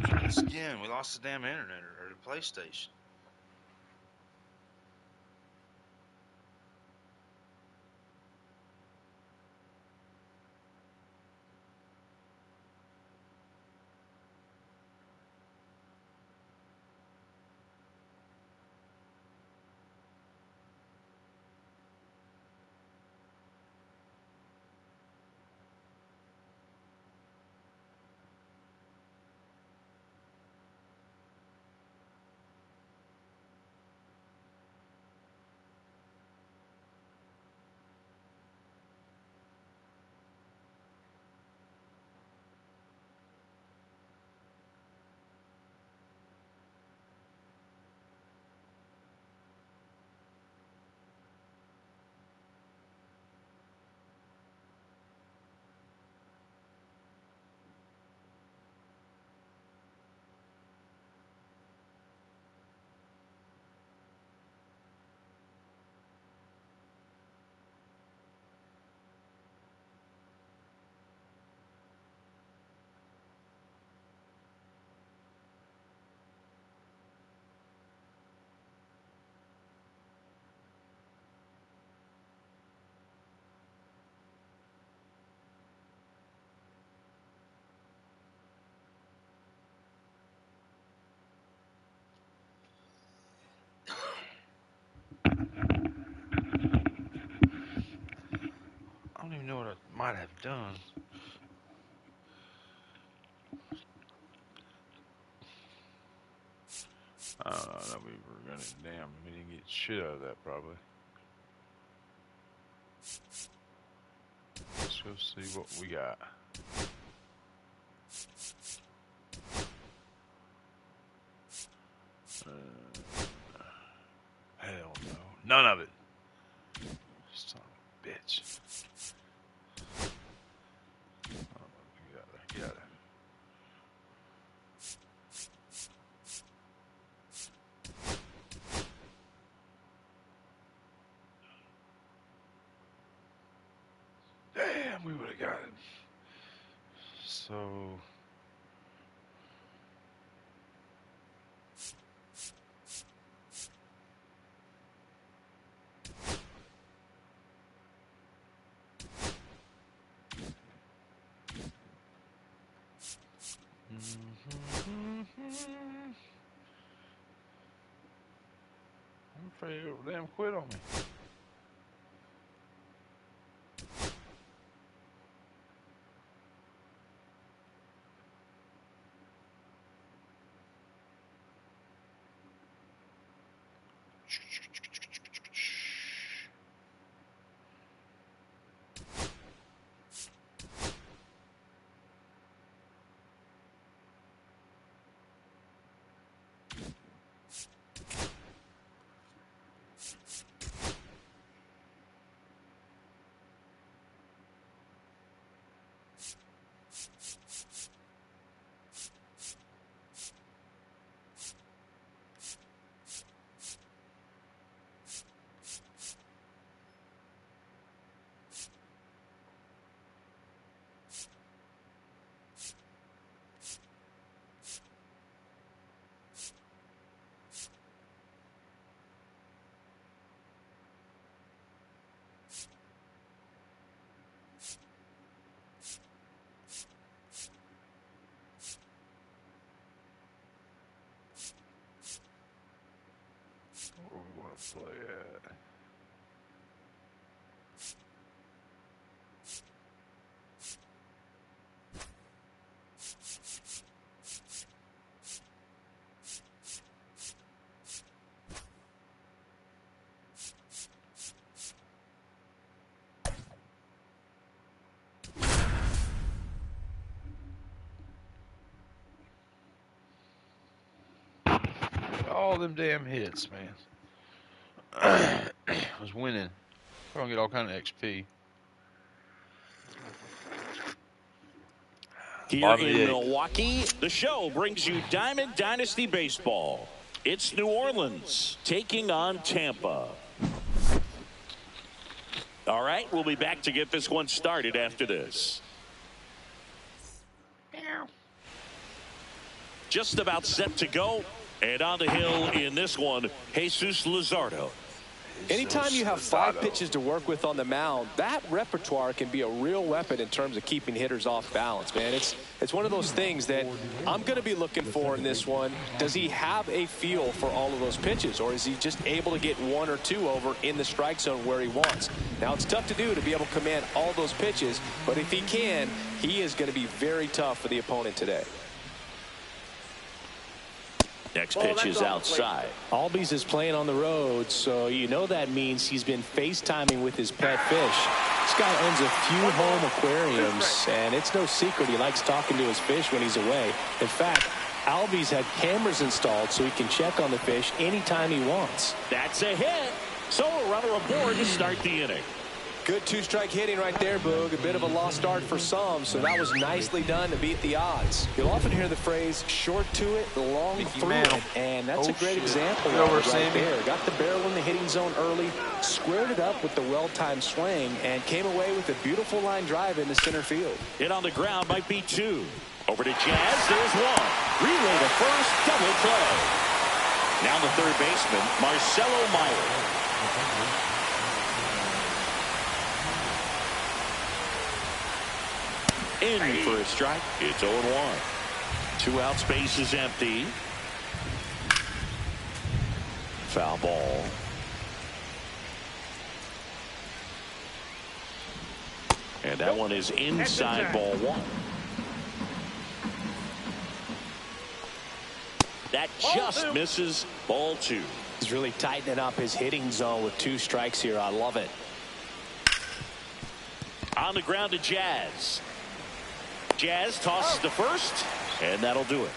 Once again, we lost the damn internet or the PlayStation. I don't even know what I might have done. I don't know. We were gonna we didn't get shit out of that probably. Let's go see what we got. Hell no, none of it. Son of a bitch. Oh, get out of there. Get out of there. Damn, we would have got it. So. I'm afraid it'll damn quit on me. Where we want to play at? All them damn hits, man. I was winning. We're gonna get all kind of XP. Here in Milwaukee, the show brings you Diamond Dynasty Baseball. It's New Orleans taking on Tampa. All right, we'll be back to get this one started after this. just about set to go. And on the hill in this one, Jesus Luzardo. Anytime you have 5 pitches to work with on the mound, that repertoire can be a real weapon in terms of keeping hitters off balance, man. It's one of those things that I'm going to be looking for in this one. Does he have a feel for all of those pitches, or is he just able to get 1 or 2 over in the strike zone where he wants? Now, it's tough to do to be able to command all those pitches, but if he can, he is going to be very tough for the opponent today. Next pitch is outside. Albies is playing on the road, so you know that means he's been FaceTiming with his pet fish. This guy owns a few home aquariums, and it's no secret he likes talking to his fish when he's away. In fact, Albies had cameras installed so he can check on the fish anytime he wants. That's a hit. So a runner aboard to start the inning. Good 2-strike hitting right there, Boog. A bit of a lost start for some, so that was nicely done to beat the odds. You'll often hear the phrase, short to it, long through it, and that's a great example of it right there. Got the barrel in the hitting zone early, squared it up with the well-timed swing, and came away with a beautiful line drive into center field. Hit on the ground might be 2. Over to Jazz, there's 1. Relay to first, double play. Now the third baseman, Marcelo Meyer. In for a strike. It's 0-1. 2 outs, base is empty. Foul ball. And that one is inside ball 1. That just misses ball 2. He's really tightening up his hitting zone with 2 strikes here. I love it. On the ground to Jazz. Jazz tosses to first, and that'll do it.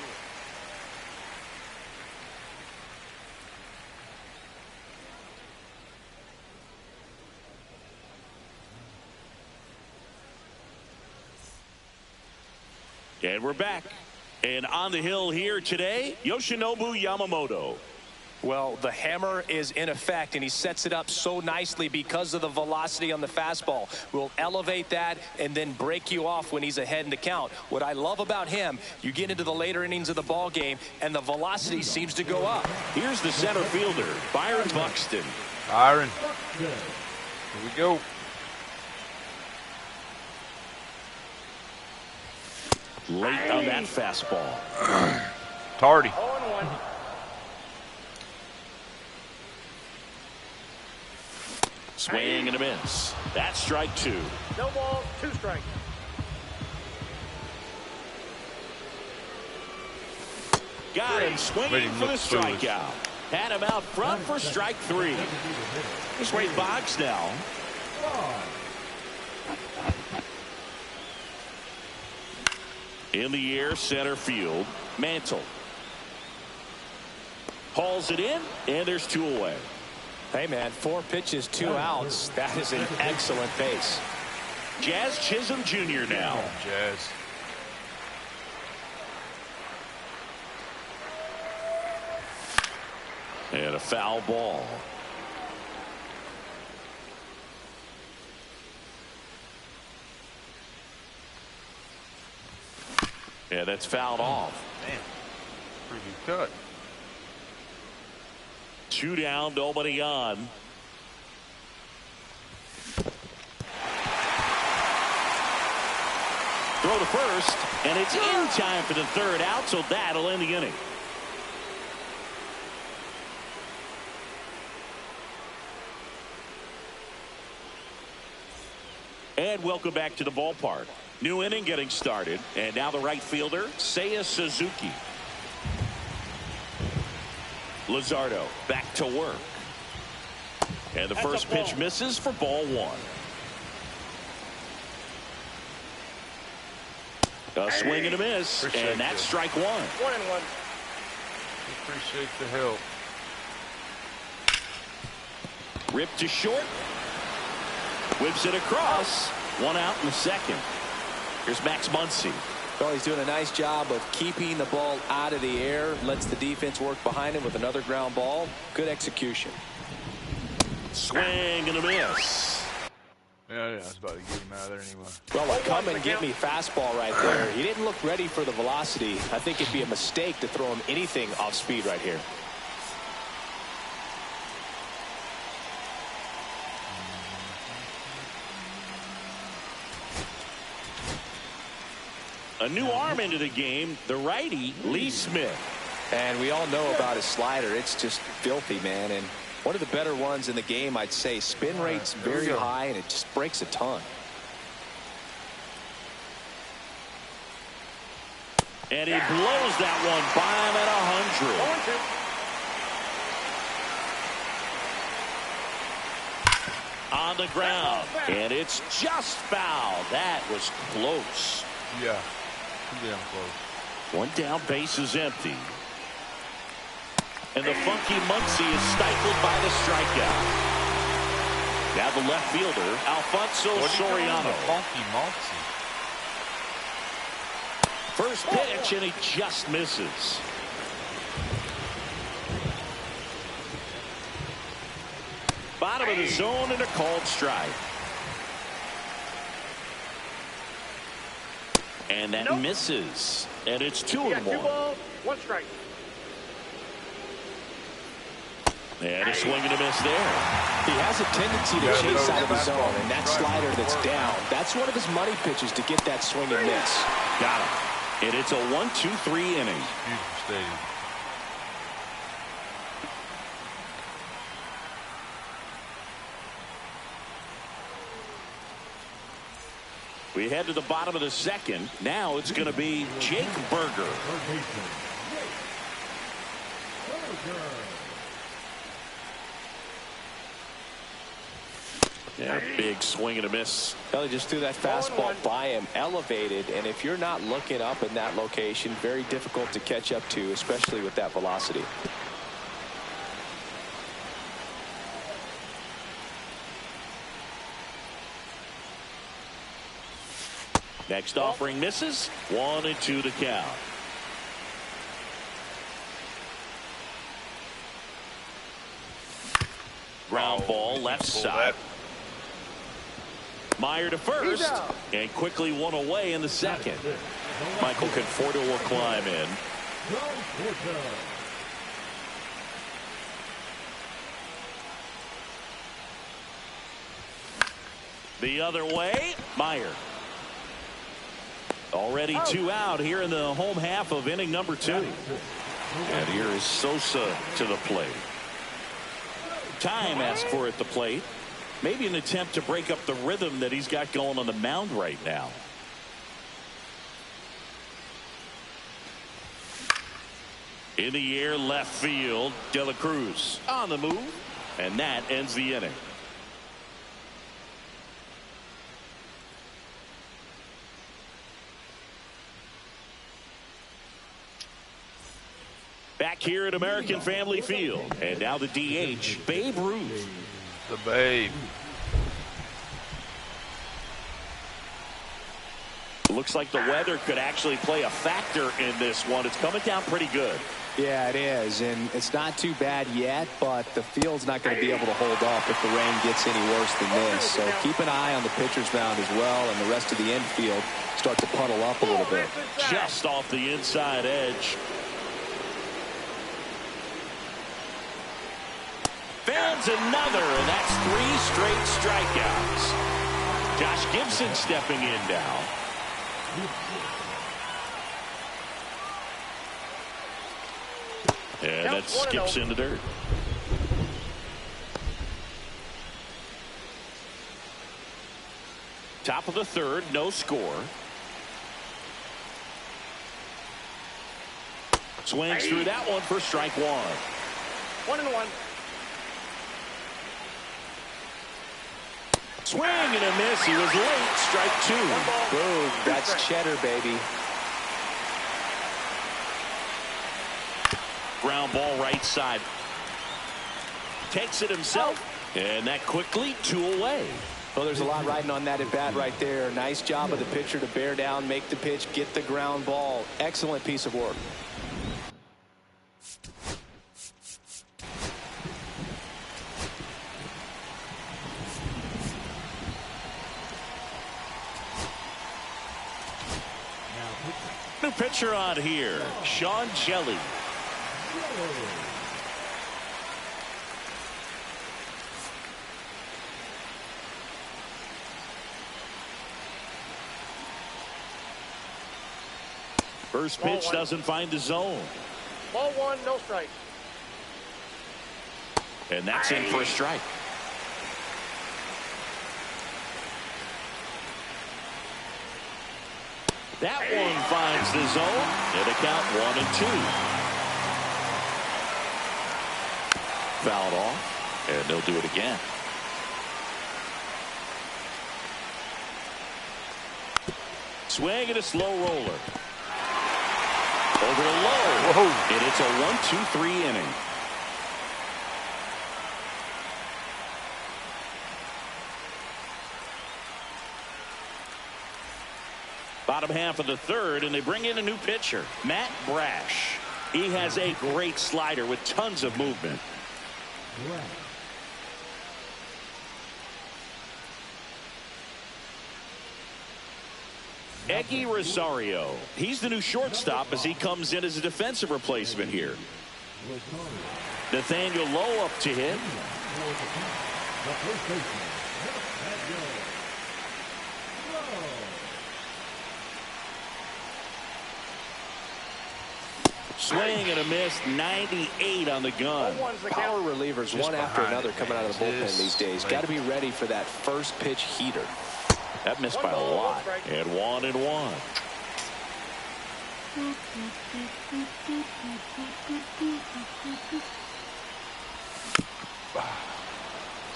And we're back. And on the hill here today, Yoshinobu Yamamoto. Well, the hammer is in effect, and he sets it up so nicely because of the velocity on the fastball. We'll elevate that and then break you off when he's ahead in the count. What I love about him, you get into the later innings of the ball game, and the velocity seems to go up. Here's the center fielder, Byron Buxton. Byron. Here we go. Late on that fastball. Tardy. Swing and a miss. That's strike 2. No ball, 2 strikes. Got him swinging for the strikeout. Had him out front for strike 3. Here's Wade Boggs now. In the air, center field. Mantle. Hauls it in, and there's 2 away. Hey, man, 4 pitches, 2 outs. That is an excellent pace. Jazz Chisholm Jr. now. Jazz. And a foul ball. Yeah, that's fouled off. Man, pretty good cut. 2 down, nobody on. Throw to first, and it's in time for the 3rd out, so that'll end the inning. And welcome back to the ballpark. New inning getting started, and now the right fielder, Seiya Suzuki. Luzardo back to work. And the first pitch misses for ball 1. A swing and a miss, and that's strike 1. 1-1. Appreciate the help. Ripped to short. Whips it across. 1 out in the 2nd. Here's Max Muncy. Well, he's doing a nice job of keeping the ball out of the air. Lets the defense work behind him with another ground ball. Good execution. Swing and a miss. Yeah, I was about to get him out of there anyway. Well, a come and get me fastball right there. He didn't look ready for the velocity. I think it'd be a mistake to throw him anything off speed right here. A new arm into the game, the righty, Lee Smith. And we all know about his slider. It's just filthy, man. And one of the better ones in the game, I'd say. Spin rate's very high, and it just breaks a ton. And he blows that one by him at 100. On the ground. And it's just foul. That was close. Yeah. Too damn close. One down, base is empty. And the funky Muncie is stifled by the strikeout. Now the left fielder, Alfonso Soriano. Funky Muncie. First pitch, and he just misses. Bottom of the zone and a called strike. And that misses. And it's 2-1. 2 balls, 1 strike. And a swing and a miss there. He has a tendency to chase out of the zone, and that slider that's down, that's one of his money pitches to get that swing and miss. Got him. And it's a 1-2-3 inning. Beautiful stadium. We head to the bottom of the second. Now it's going to be Jake Berger. Yeah, big swing and a miss. Well, he just threw that fastball by him, elevated, and if you're not looking up in that location, very difficult to catch up to, especially with that velocity. Next offering misses. 1-2 to count. Ground ball left side. Meyer to first, and quickly one away in the second. Michael Conforto will climb in. The other way, Meyer. Already 2 out here in the home half of inning number 2. And here is Sosa to the plate. Time asked for at the plate. Maybe an attempt to break up the rhythm that he's got going on the mound right now. In the air, left field, De La Cruz on the move, and that ends the inning. Back here at American Family Field, and now the DH, Babe Ruth. The Babe. Looks like the weather could actually play a factor in this one. It's coming down pretty good. Yeah, it is, and it's not too bad yet, but the field's not going to be able to hold up if the rain gets any worse than this. So keep an eye on the pitcher's mound as well, and the rest of the infield start to puddle up a little bit. Just off the inside edge. Fans another, and that's 3 straight strikeouts. Josh Gibson stepping in now. And that skips into dirt. Top of the third, no score. Swings through that one for strike 1. 1-1. Swing and a miss. He was late. Strike 2. Boom. That's cheddar, baby. Ground ball right side. Takes it himself. And that quickly 2 away. Well, there's a lot riding on that at bat right there. Nice job of the pitcher to bear down, make the pitch, get the ground ball. Excellent piece of work. New pitcher on here, Sean Jelly. First pitch doesn't find the zone. Ball one, no strike. And that's in for a strike. That one finds the zone. And a count 1-2. Fouled off. And they'll do it again. Swing and a slow roller. Over to low. Whoa. And it's a 1-2-3 inning. Bottom half of the third, and they bring in a new pitcher, Matt Brash. He has a great slider with tons of movement. Eggy Rosario. He's the new shortstop as he comes in as a defensive replacement here. Nathaniel Lowe up to hit. Swing and a miss, 98 on the gun. Power relievers, one after another, coming out of the bullpen these days. Got to be ready for that first pitch heater. That missed by a lot. And 1-1.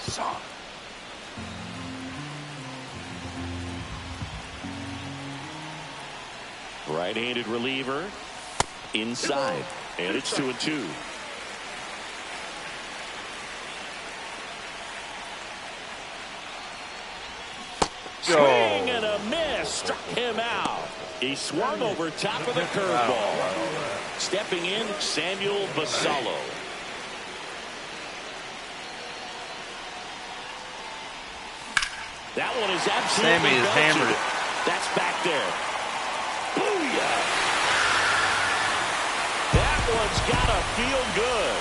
Son. Right-handed reliever. Inside. And it's 2-2. Swing and a miss. Struck him out. He swung over top of the curveball. Stepping in, Samuel Basallo. That one is absolutely Sammy has hammered it. That's back there. Booyah! That one's gotta feel good.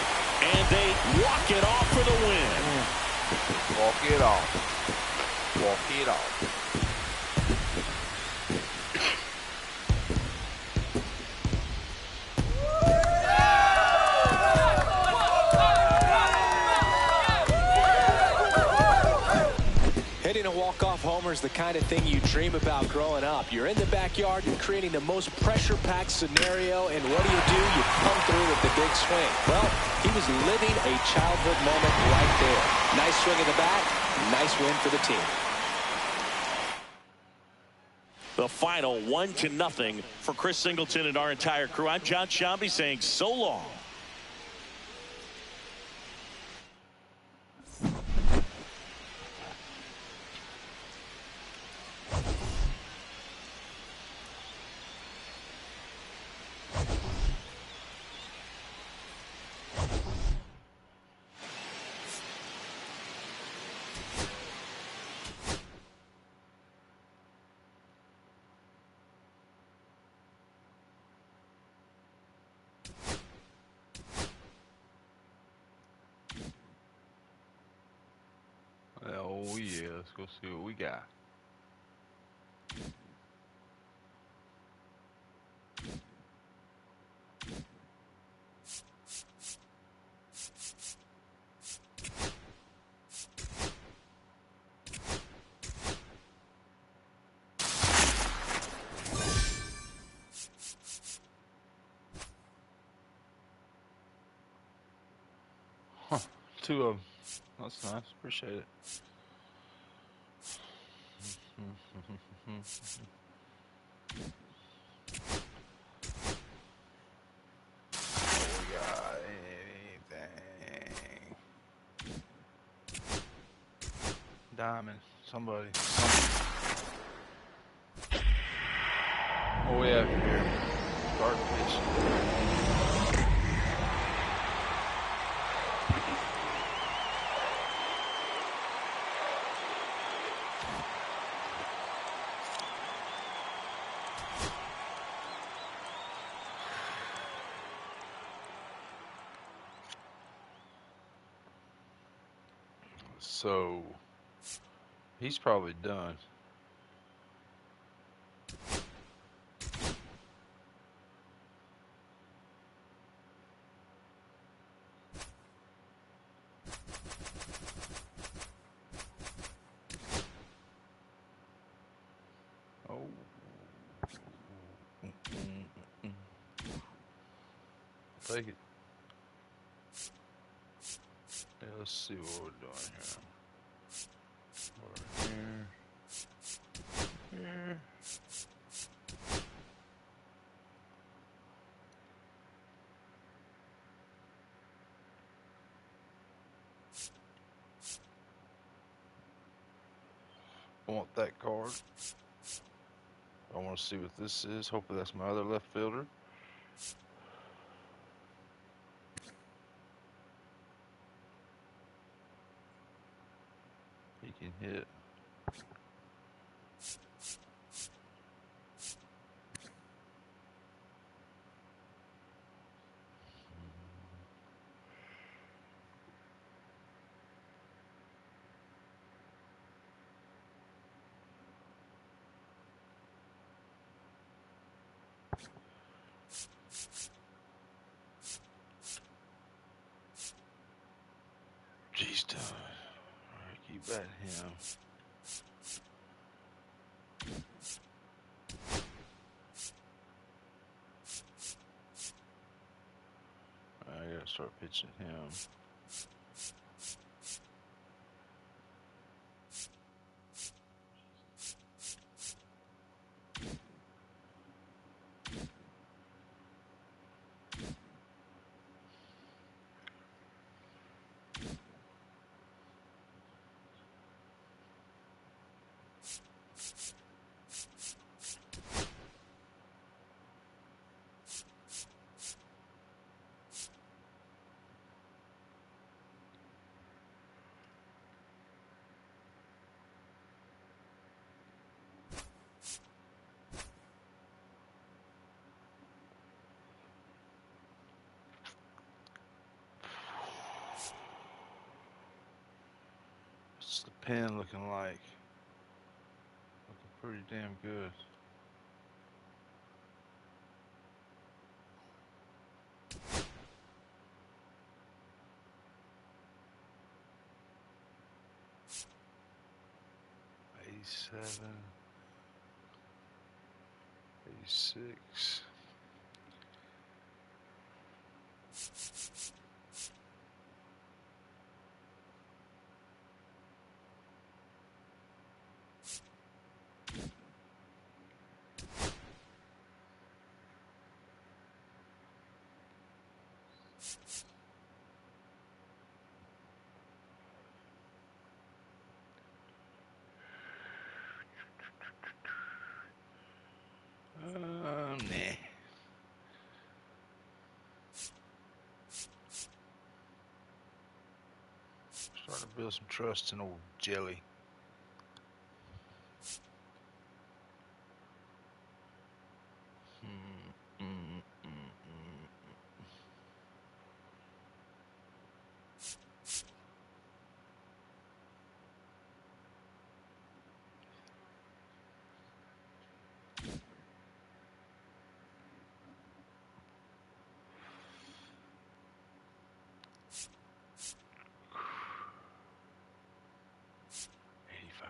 And they walk it off for the win. Walk it off. Walk it off. Hitting a walk-off homer is the kind of thing you dream about growing up. You're in the backyard, you're creating the most pressure-packed scenario, and what do? You come through with the big swing. Well, he was living a childhood moment right there. Nice swing of the bat, nice win for the team. The final 1-0 for Chris Singleton and our entire crew. I'm John Shambi saying so long. Oh yeah, let's go see what we got. Huh, 2 of them. That's nice. Appreciate it. We got anything? Diamond. Somebody. Oh yeah, here. Dark pitch. So he's probably done. Oh. Take it. Yeah, let's see what we're doing here. Over here. I want that card. I want to see what this is. Hopefully that's my other left fielder. He can hit. He's done. Alright, keep at him. I gotta start pitching him. What's the pen looking like? Looking pretty damn good. '87, '86. Nah. Starting to build some trust in old Jelly. Mm, mm, mm, mm. 85,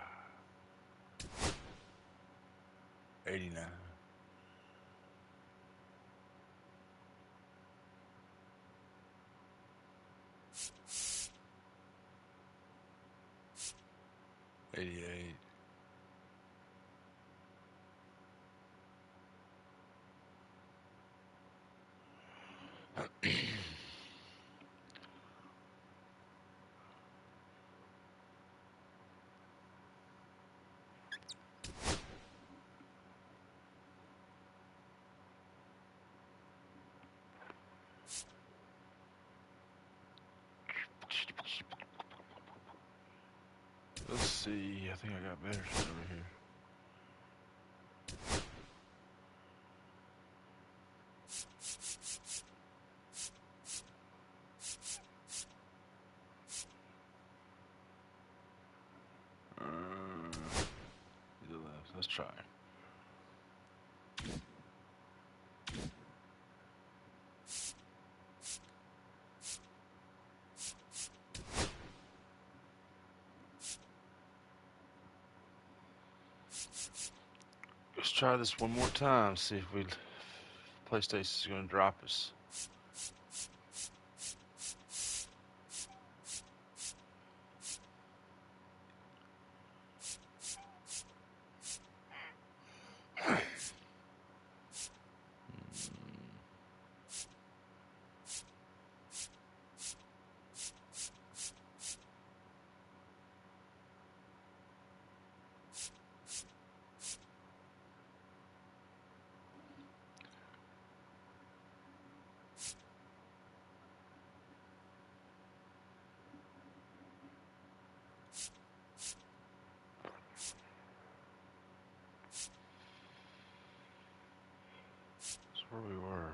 89. 88. 'Let's see. I think I got better shit over here. Let's try this one more time. See if PlayStation's going to drop us. That's where we were.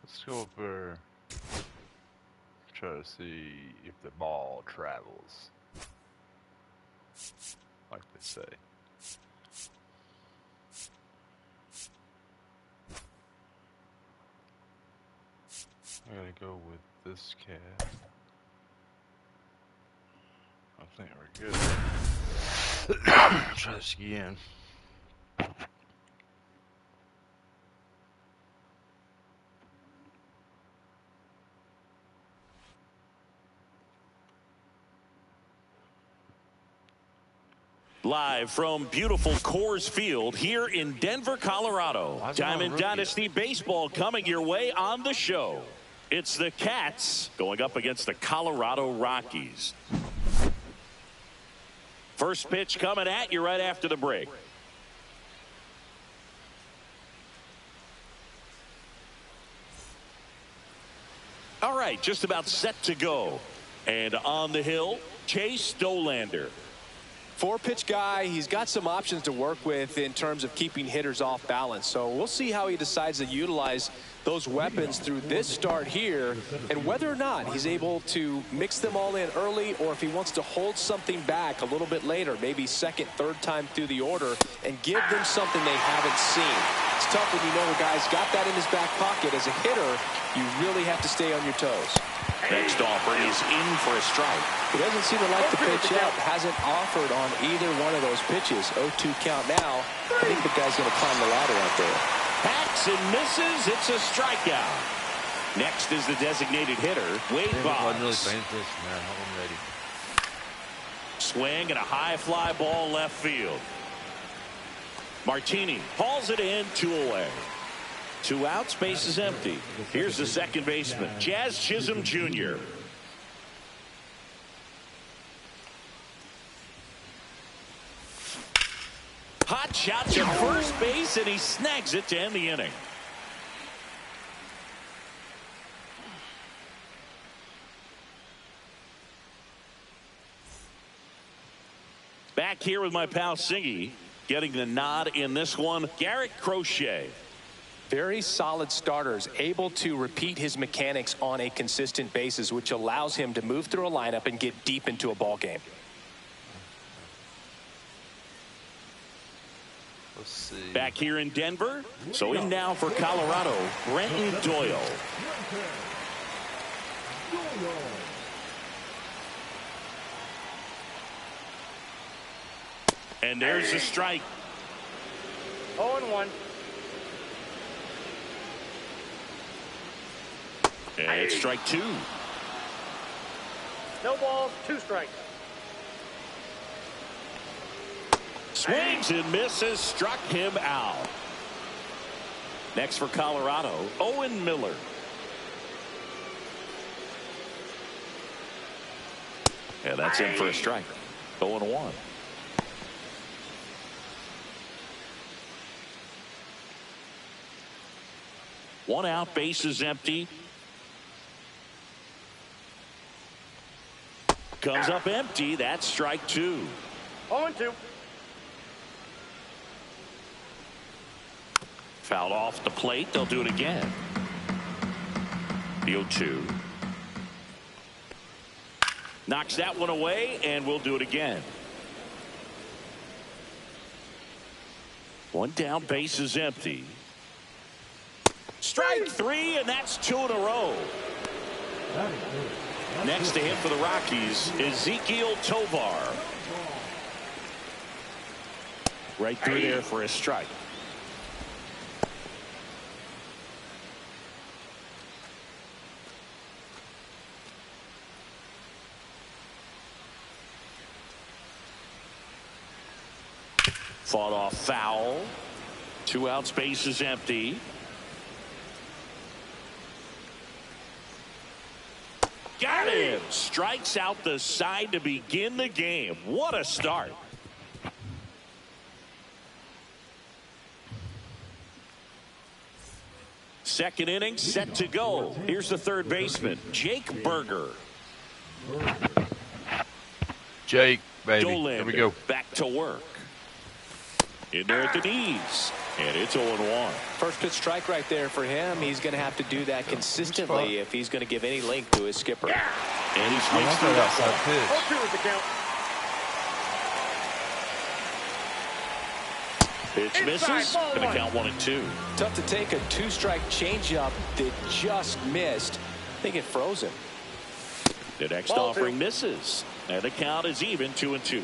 Let's go up there. Try to see if the ball travels. Like they say. I gotta go with this cat. I think we're good. Try this again. Live from beautiful Coors Field here in Denver, Colorado. Diamond Dynasty Baseball coming your way on the show. It's the Cats going up against the Colorado Rockies. First pitch coming at you right after the break. All right, just about set to go. And on the hill, Chase Dollander. 4-pitch guy. He's got some options to work with in terms of keeping hitters off balance. So we'll see how he decides to utilize those weapons through this start here, and whether or not he's able to mix them all in early, or if he wants to hold something back a little bit later, maybe second, third time through the order, and give them something they haven't seen. It's tough when you know a guy's got that in his back pocket. As a hitter, you really have to stay on your toes. Next offering is in for a strike. He doesn't seem to like the pitch yet. Hasn't offered on either one of those pitches. 0-2 count now. I think the guy's going to climb the ladder out there. Hacks and misses. It's a strikeout. Next is the designated hitter, Wade Boggs. Swing and a high fly ball left field. Martini hauls it in, 2 away. 2 outs, base is empty. Here's the second baseman, Jazz Chisholm Jr. Hot shot to first base, and he snags it to end the inning. Back here with my pal Singy, getting the nod in this one, Garrett Crochet. Very solid starters, able to repeat his mechanics on a consistent basis, which allows him to move through a lineup and get deep into a ball game. Let's see. Back here in Denver, so in now for Colorado, Brenton Doyle. And there's the strike. 0-1. And it's strike 2. No balls, 2 strikes. Swings and misses, struck him out. Next for Colorado, Owen Miller. Yeah, that's in for a strike. 0-1. One out, base is empty. Comes up empty. That's strike 2. 0-2. Fouled off the plate. They'll do it again. The 0-2. Knocks that one away, and we'll do it again. One down, base is empty. Strike three, and that's 2 in a row. Next to him for the Rockies, Ezekiel Tovar. Right through there for a strike. Fought off foul. 2 out, space is empty. Got him. Strikes out the side to begin the game. What a start. Second inning set to go. Here's the third baseman, Jake Berger. Jake, baby. Dolander, Here we go. back to work. In there at the knees. And it's 0-1. First pitch strike right there for him. He's going to have to do that consistently if he's going to give any length to his skipper. And he I swings want through that that outside ball. pitch. 0-2 is the count. Pitch misses. Ball Going one. to count 1-2. Tough to take a 2-strike changeup that just missed. I think it froze him. The next Ball offering 2. misses. And the count is even, 2-2.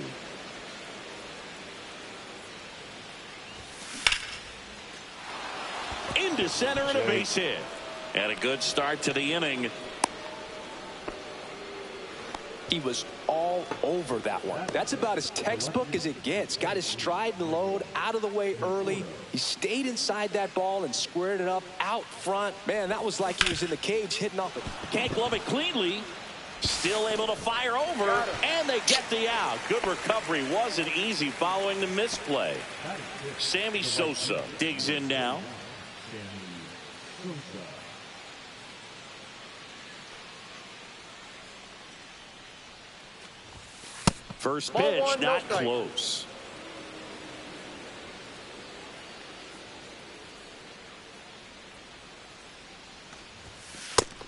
Into center and a base hit. And a good start to the inning. He was all over that one. That's about as textbook as it gets. Got his stride and load out of the way early. He stayed inside that ball and squared it up out front. Man, that was like he was in the cage hitting off it. Can't glove it cleanly. Still able to fire over. And they get the out. Good recovery. Wasn't easy following the misplay. Sammy Sosa digs in now. First Ball pitch, one, no not strike. close.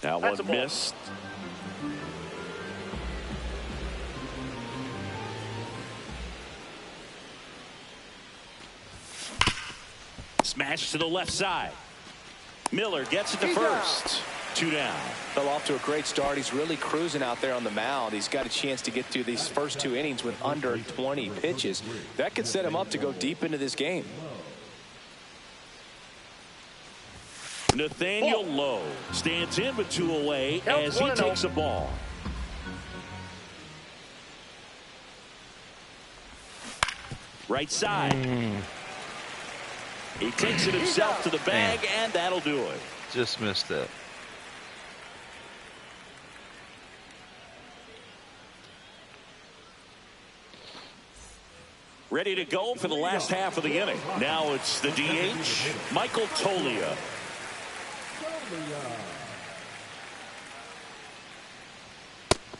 That That's a one ball. missed. Smash to the left side. Miller gets it to He's out. first. 2 down. Fell off to a great start. He's really cruising out there on the mound. He's got a chance to get through these first 2 innings with under 20 pitches. That could set him up to go deep into this game. Nathaniel Lowe stands in with 2 away Counts as he 1-0. takes a ball. Right side. He takes it himself to the bag, and that'll do it. Just missed that. Ready to go for the last half of the inning. Now it's the DH, Michael Tolia.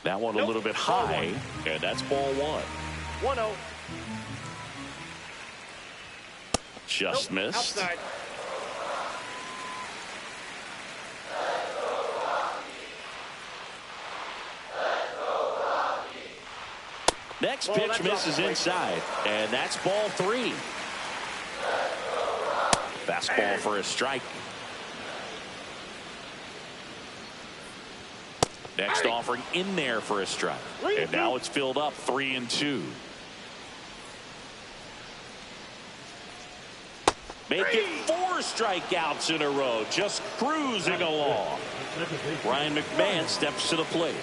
That one a little bit high, and that's ball 1. 1-0. Just missed. Outside. Next Ball, pitch that's misses off the plate. inside, and that's ball 3. Fastball for a strike. Next offering in there for a strike. And now it's filled up 3-2. Making 4 strikeouts in a row, just cruising along. Ryan McMahon steps to the plate.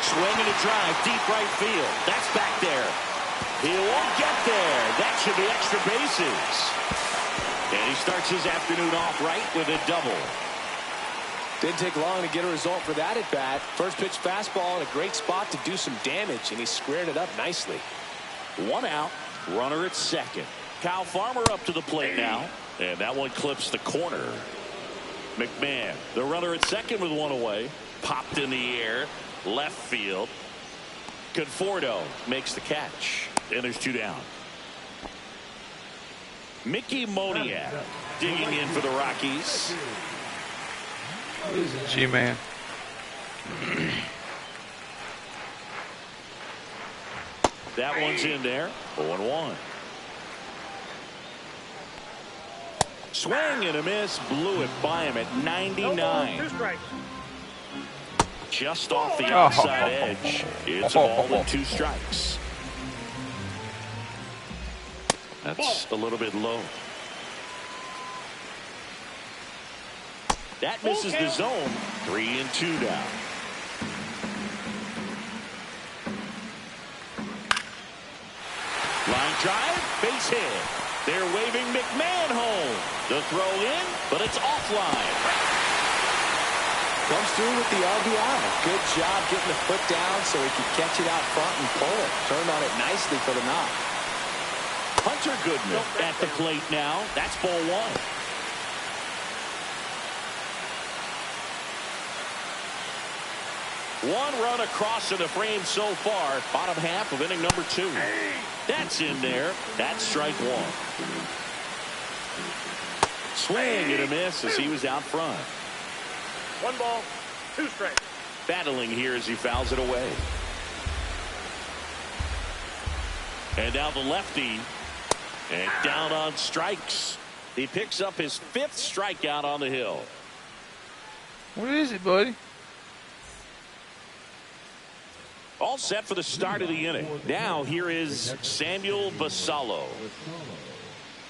Swing and a drive, deep right field. That's back there. He won't get there. That should be extra bases. And he starts his afternoon off right with a double. Didn't take long to get a result for that at bat. First pitch fastball in a great spot to do some damage, and he squared it up nicely. 1 out, runner at second. Kyle Farmer up to the plate now, and that one clips the corner. McMahon, the runner at second with 1 away, popped in the air, left field. Conforto makes the catch, and there's 2 down. Mickey Moniak digging in for the Rockies. G-Man. That one's in there. 0-1. Swing and a miss. Blew it by him at 99. No balls, 2 strikes. Just off the outside edge. It's a ball and 2 strikes. That's a little bit low. That misses the zone. 3-2 down. Line drive, base hit. They're waving McMahon home. The throw in, but it's offline. Comes through with the RBI. Good job getting the foot down so he could catch it out front and pull it. Turned on it nicely for the knock. Hunter Goodman at the plate now. That's ball 1. One run across in the frame so far. Bottom half of inning number 2. That's in there. That's strike 1. Swing and a miss as he was out front. 1 ball, 2 strikes. Battling here as he fouls it away. And now the lefty. And down on strikes. He picks up his 5th strikeout on the hill. What is it, buddy? All set for the start of the inning. Now here is Samuel Basallo.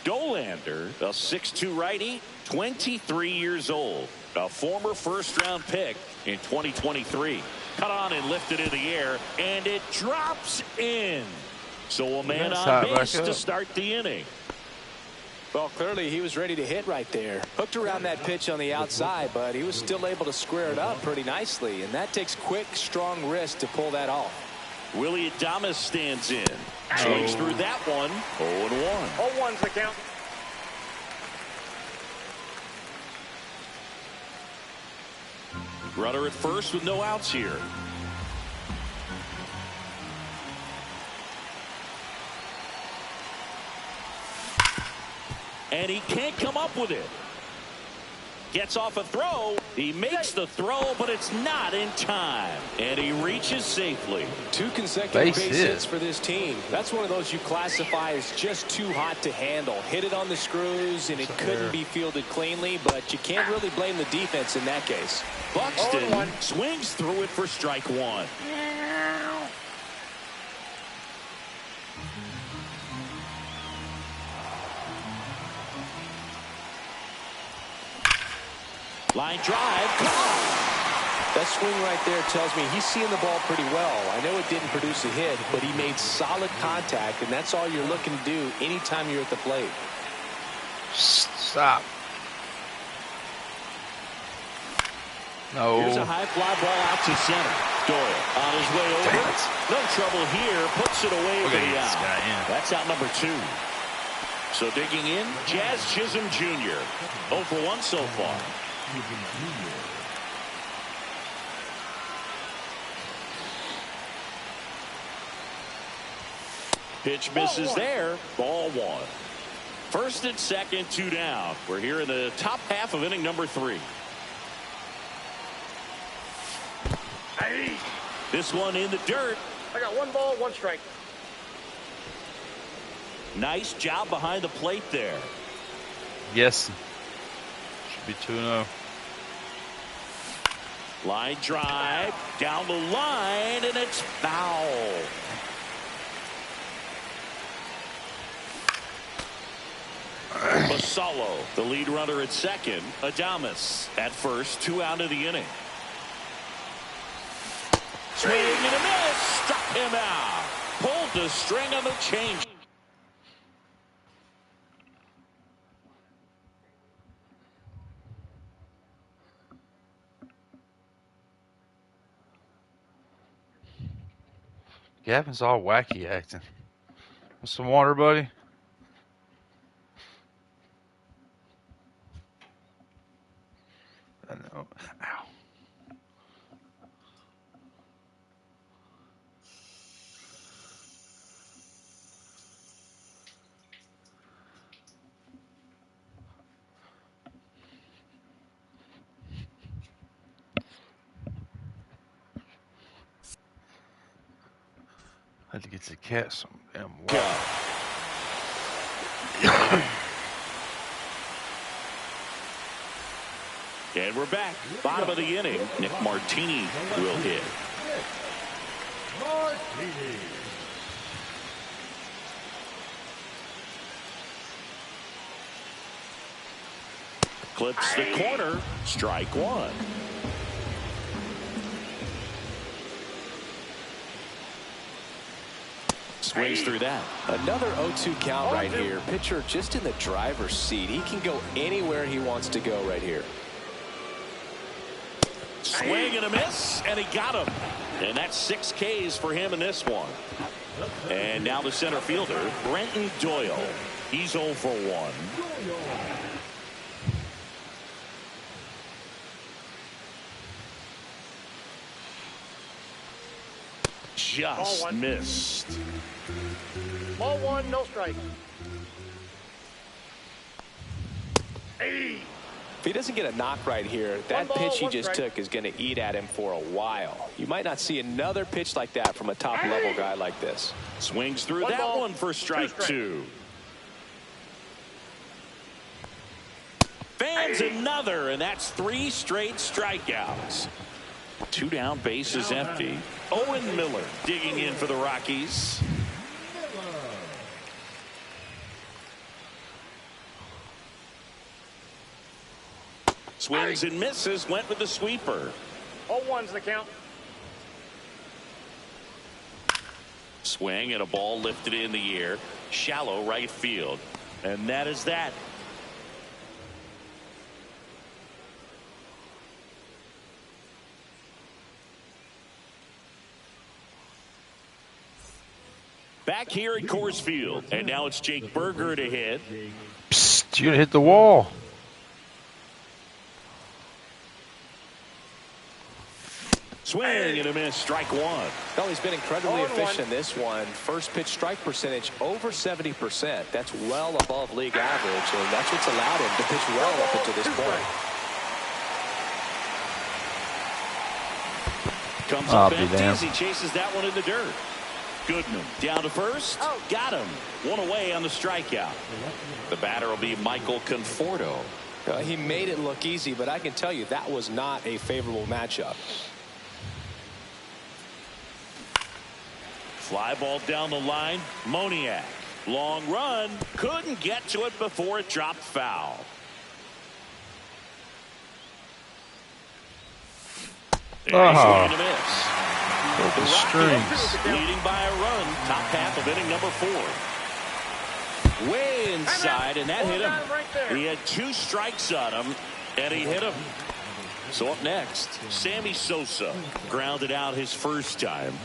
Dolander, a 6'2 righty, 23 years old. A former first-round pick in 2023. Cut on and lifted in the air, and it drops in. So a man on base to start the inning. Well, clearly he was ready to hit right there. Hooked around that pitch on the outside, but he was still able to square it up pretty nicely. And that takes quick, strong wrist to pull that off. Willie Adames stands in. Swings through that one. 0-1. 0-1's the count. Runner at first with no outs here. And he can't come up with it. Gets off a throw. He makes the throw, but it's not in time. And he reaches safely. 2 consecutive base hits for this team. That's one of those you classify as just too hot to handle. Hit it on the screws, and it couldn't be fielded cleanly, but you can't really blame the defense in that case. Buxton swings through it for strike 1. Line drive. That swing right there tells me he's seeing the ball pretty well. I know it didn't produce a hit, but he made solid contact, and that's all you're looking to do anytime you're at the plate. Stop. No. Here's a high fly ball out to center. Doyle on his way over. No trouble here. Puts it away for the out. That's out number 2. So digging in, Jazz Chisholm Jr. 0 for 1 so far. Pitch misses there. Ball 1. First and second, 2 down. We're here in the top half of inning number 3. This one in the dirt. I got 1 ball, 1 strike. Nice job behind the plate there. Yes. Should be 2-0. Line drive down the line, and it's foul. Basallo, the lead runner at second. Adames at first. 2 out of the inning. Swing and a miss. Struck him out. Pulled the string on the change. Gavin's all wacky acting. Want some water, buddy? I know. Ow. I had to get the cat some damn water. And we're back. Bottom of the inning. Nick Martini will hit. Clips the corner. Strike one. Swings through that. Another 0-2 count right here. Pitcher just in the driver's seat. He can go anywhere he wants to go right here. Swing and a miss, and he got him. And that's 6 Ks for him in this one. And now the center fielder, Brenton Doyle. He's 0 for 1. Just missed. Ball 1, no strike. If he doesn't get a knock right here, that pitch he just took is going to eat at him for a while. You might not see another pitch like that from a top-level guy like this. Swings through that one for strike 2. Fans another, and that's 3 straight strikeouts. 2 down, bases empty. Owen Miller digging in for the Rockies. Swings and misses, went with the sweeper. 0-1's the count. Swing and a ball lifted in the air. Shallow right field. And that is that. Back here at Coors Field. And now it's Jake Berger to hit. Psst, you're going to hit the wall. Swing and a miss, strike 1. Well, he's been incredibly efficient in this one. First pitch strike percentage over 70%. That's well above league average, and that's what's allowed him to pitch well up until this point. Comes up empty. He chases that one in the dirt. Goodman down to first. Got him. 1 away on the strikeout. The batter will be Michael Conforto. He made it look easy, but I can tell you that was not a favorable matchup. Fly ball down the line. Moniak. Long run. Couldn't get to it before it dropped foul. And he's going to miss. The strings. Leading by a run. Top half of inning number 4. Way inside, and that hit him. He had 2 strikes on him, and he hit him. So up next, Sammy Sosa grounded out his first time.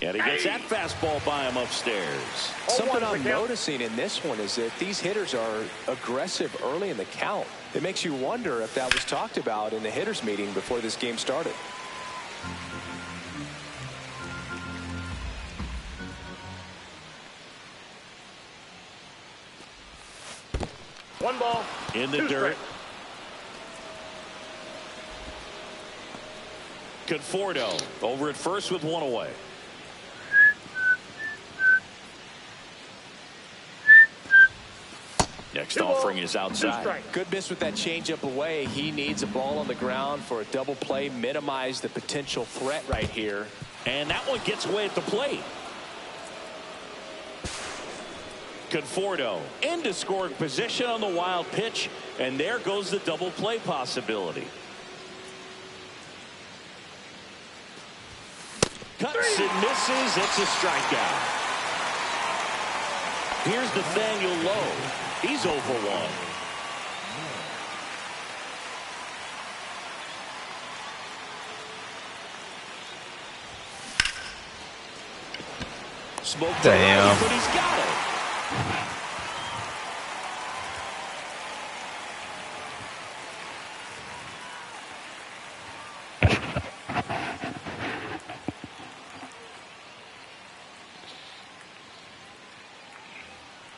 And he gets that fastball by him upstairs. Something I'm noticing in this one is that these hitters are aggressive early in the count. It makes you wonder if that was talked about in the hitters meeting before this game started. One ball. In the dirt. Conforto over at first with 1 away. Next offering is outside. Good miss with that changeup away. He needs a ball on the ground for a double play. Minimize the potential threat right here. And that one gets away at the plate. Conforto into scoring position on the wild pitch. And there goes the double play possibility. Cuts and misses. It's a strikeout. Here's Nathaniel Lowe. He's 0 for 1. Smoked damn. But he's got it.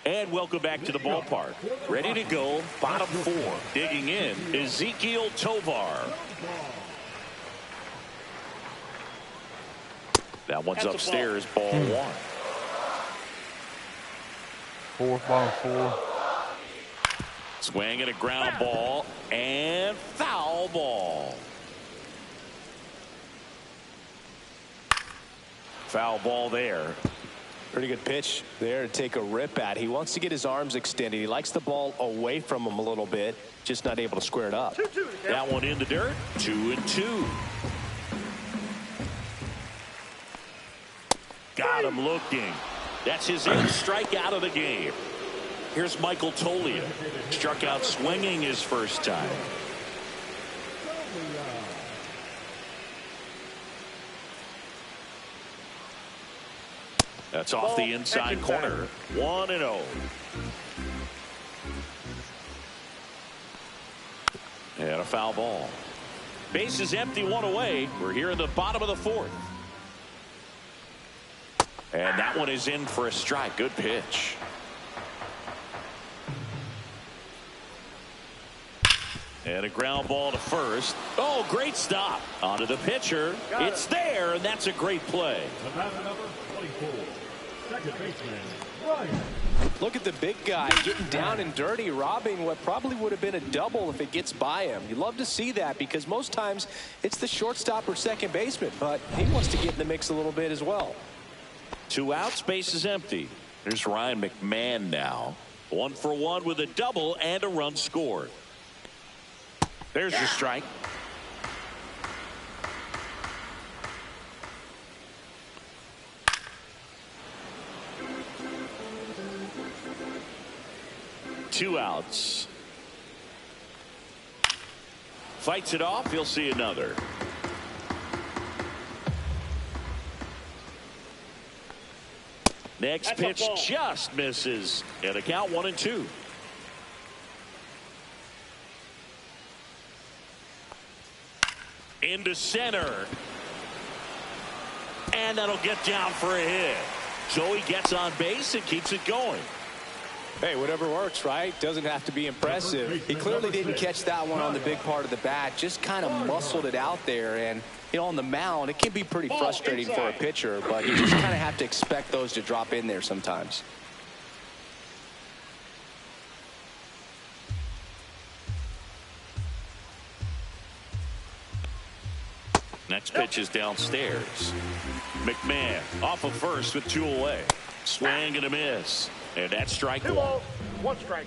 And welcome back to the ballpark. Ready to go, bottom 4. Digging in, Ezekiel Tovar. That one's upstairs, ball 1. Fourth, bottom four. Swing and a ground ball and foul ball. Foul ball there. Pretty good pitch there to take a rip at. He wants to get his arms extended. He likes the ball away from him a little bit, just not able to square it up. That one in the dirt. 2-2. Got him looking. That's his 8th strikeout of the game. Here's Michael Tolia. Struck out swinging his first time. That's off the inside corner. 1-0. And a foul ball. Base is empty, 1 away. We're here in the bottom of the 4th. And that one is in for a strike. Good pitch. And a ground ball to first. Oh, great stop. Onto the pitcher. It's there, and that's a great play. Look at the big guy getting down and dirty, robbing what probably would have been a double if it gets by him. You love to see that because most times it's the shortstop or second baseman, but he wants to get in the mix a little bit as well. 2 outs, base is empty. There's Ryan McMahon now. 1 for 1 with a double and a run scored. There's your strike. Two outs. Fights it off. He'll see another. Next pitch just misses. And a count 1-2. Into center. And that'll get down for a hit. So he gets on base and keeps it going. Hey, whatever works, right? Doesn't have to be impressive. He clearly didn't catch that one on the big part of the bat. Just kind of muscled it out there. And, you know, on the mound, it can be pretty frustrating for a pitcher, but you just kind of have to expect those to drop in there sometimes. Next pitch is downstairs. McMahon off of first with 2 away. Swing and a miss. And that's strike 1. 1 strike.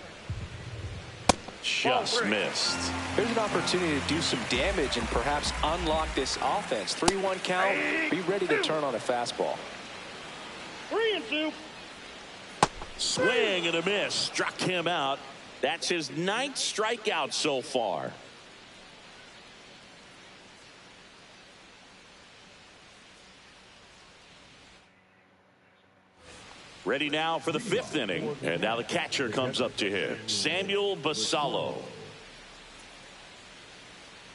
Just missed. Here's an opportunity to do some damage and perhaps unlock this offense. 3-1 count. Be ready to turn on a fastball. 3-2. Swing and a miss. Struck him out. That's his 9th strikeout so far. Ready now for the 5th inning. And now the catcher comes up to him. Samuel Basallo.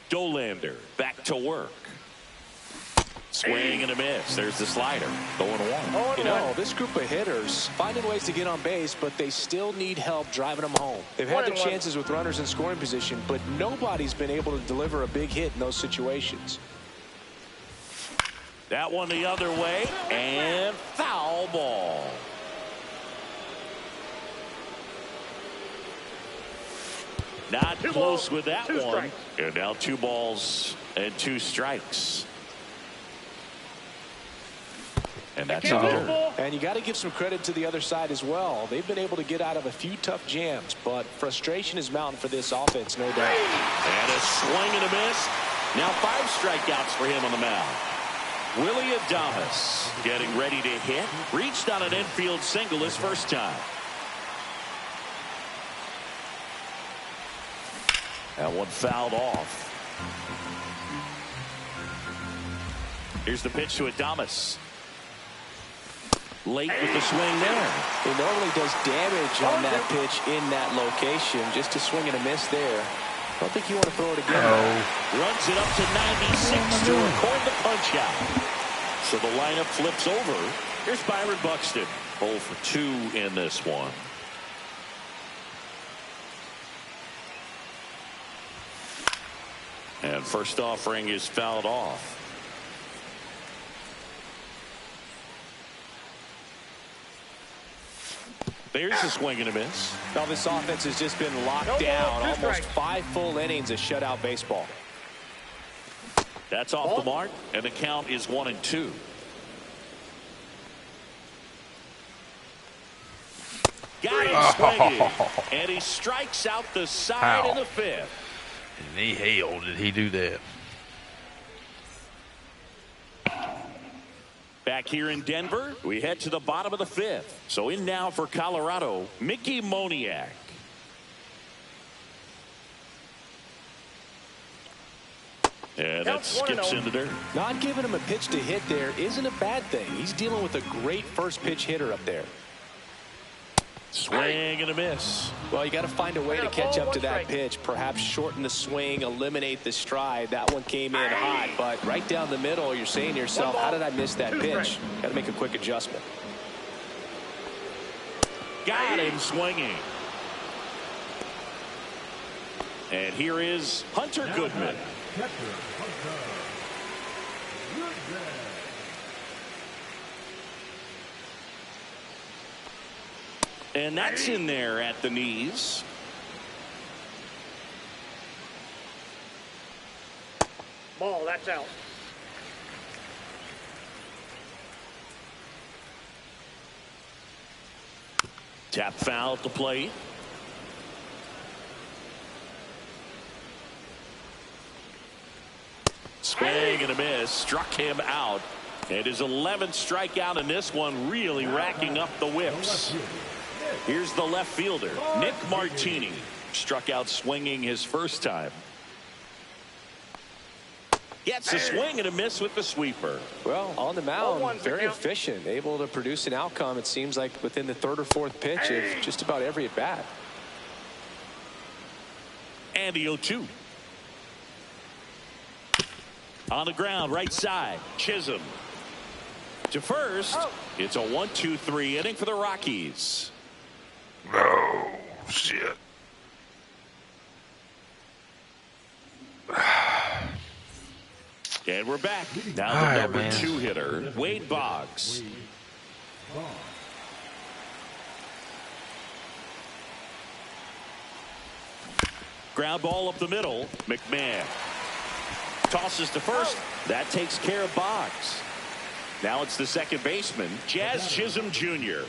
Dolander back to work. Swing and a miss. There's the slider. 0-1. You know, this group of hitters finding ways to get on base, but they still need help driving them home. They've had their chances with runners in scoring position, but nobody's been able to deliver a big hit in those situations. That one the other way, and foul ball. Not close with that one. And now 2 balls and 2 strikes. And that's another. And you got to give some credit to the other side as well. They've been able to get out of a few tough jams, but frustration is mounting for this offense, no doubt. And a swing and a miss. Now 5 strikeouts for him on the mound. Willie Adames getting ready to hit. Reached on an infield single his first time. That one fouled off. Here's the pitch to Adames. Late with the swing there. He normally does damage on that pitch in that location. Just a swing and a miss there. I don't think you want to throw it again. Runs it up to 96 to record the punch out. So the lineup flips over. Here's Byron Buxton. 0 for 2 in this one. And first offering is fouled off. There's a swing and a miss. Now this offense has just been locked down. Almost 5 full innings of shutout baseball. That's off the mark, and the count is 1-2. Got him swinging, and he strikes out the side in the 5th. And hell did he do that? Back here in Denver, we head to the bottom of the 5th. So in now for Colorado, Mickey Moniak. And that skips into dirt. Not giving him a pitch to hit there isn't a bad thing. He's dealing with a great first pitch hitter up there. Swing and a miss. Well, you got to find a way to catch up to that pitch. Perhaps shorten the swing, eliminate the stride. That one came in hot, but right down the middle, you're saying to yourself, how did I miss that pitch? Got to make a quick adjustment. Got him swinging. And here is Hunter Goodman. And that's in there at the knees. Ball, that's out. Tap foul at the plate. Swing and a miss. Struck him out. And his 11th strikeout in this one, really racking up the whips. Here's the left fielder, Nick Martini. Struck out swinging his first time. Gets a swing and a miss with the sweeper. Well, on the mound, very efficient, able to produce an outcome, it seems like, within the 3rd or 4th pitch of just about every at bat. And the 0-2. On the ground, right side, Chisholm. To first, it's a 1-2-3 inning for the Rockies. Oh, shit. And we're back. Now the number 2 hitter, Wade Boggs. Ground ball up the middle. McMahon tosses to first. That takes care of Boggs. Now it's the second baseman, Jazz Chisholm Jr.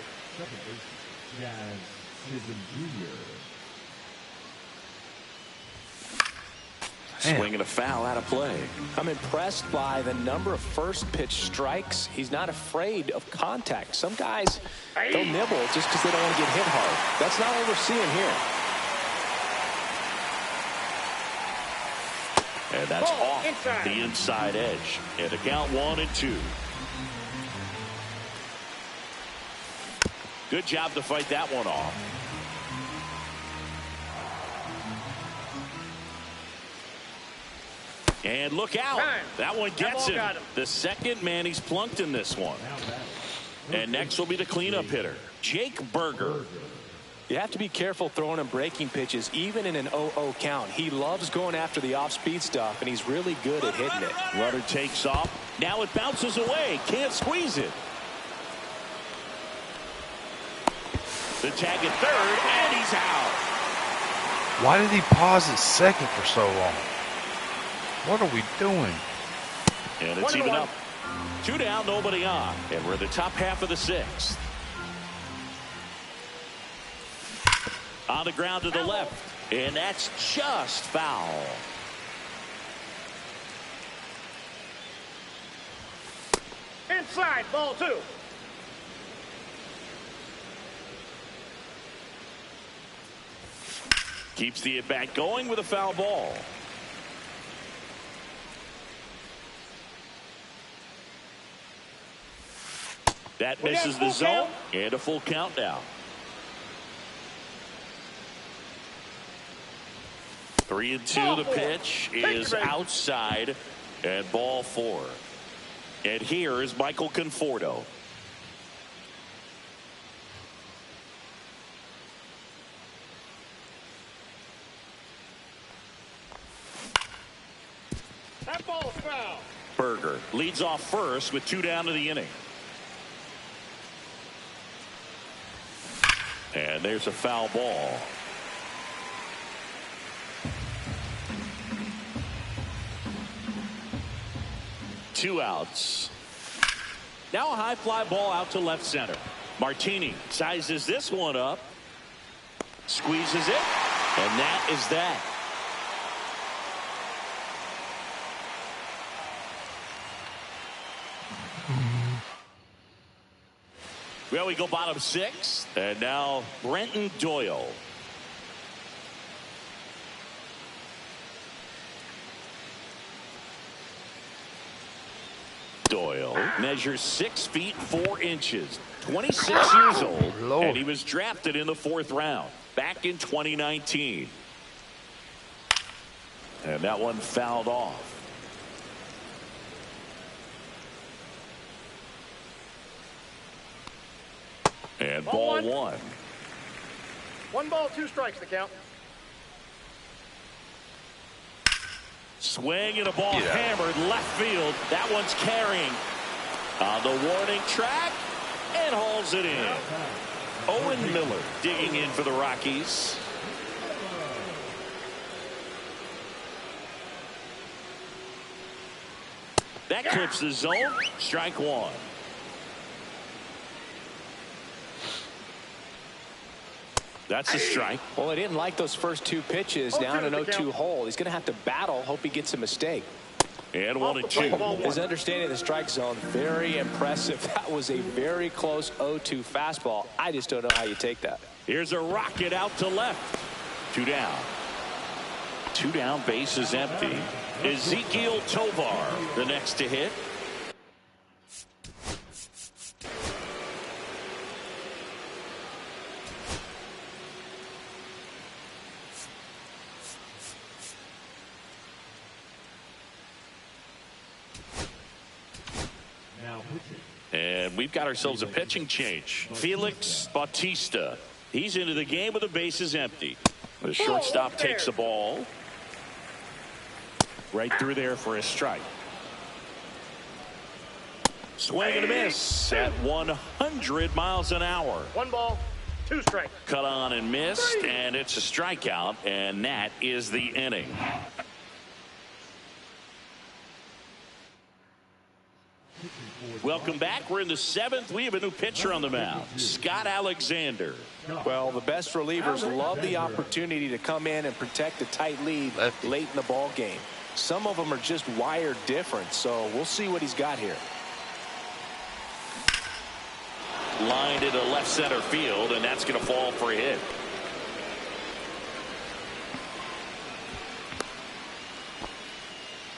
Swing and a foul out of play. I'm impressed by the number of first pitch strikes. He's not afraid of contact. Some guys, they'll nibble just because they don't want to get hit hard. That's not what we're seeing here. And that's off the inside edge. And a count 1-2. Good job to fight that one off. And look out. That one gets him. The second man he's plunked in this one. And next will be the cleanup hitter, Jake Berger. You have to be careful throwing him breaking pitches, even in an 0-0 count. He loves going after the off-speed stuff, and he's really good at hitting it. Runner takes off. Now it bounces away. Can't squeeze it. The tag at third, and he's out. Why did he pause at second for so long? What are we doing? And it's even up. 2 down, nobody on. And we're in the top half of the 6th. On the ground to the left. And that's just foul. Inside, ball 2. Keeps the at-bat going with a foul ball. That misses the zone, and a full count now. 3-2. The pitch is outside, and ball 4. And here is Michael Conforto. That ball's foul. Berger leads off first with 2 down to the inning. And there's a foul ball. Two outs. Now a high fly ball out to left center. Martini sizes this one up. Squeezes it. And that is that. Well, we go bottom six. And now Brenton Doyle. Doyle measures 6 feet 4 inches, 26 years old, Lord. and he was drafted in the 4th round back in 2019. And that one fouled off. And ball one. 1 ball, 2 strikes to count. Swing and a ball hammered left field. That one's carrying on the warning track and hauls it in. Owen Miller digging in for the Rockies. That clips the zone. Strike one. That's a strike. Well, I didn't like those first 2 pitches down an 0-2 hole. He's going to have to battle. Hope he gets a mistake. And 1-2. His understanding of the strike zone, very impressive. That was a very close 0-2 fastball. I just don't know how you take that. Here's a rocket out to left. 2 down. 2 down, base is empty. Ezekiel Tovar, the next to hit. And we've got ourselves a pitching change. Felix Bautista. He's into the game with the bases empty. The shortstop takes the ball. Right through there for a strike. Swing and a miss at 100 miles an hour. 1 ball, 2 strikes. Cut on and missed, and it's a strikeout, and that is the inning. Welcome back. We're in the 7th. We have a new pitcher on the mound, Scott Alexander. Well, the best relievers love the opportunity to come in and protect a tight lead late in the ball game. Some of them are just wired different, so we'll see what he's got here. Lined into left center field, and that's going to fall for a hit.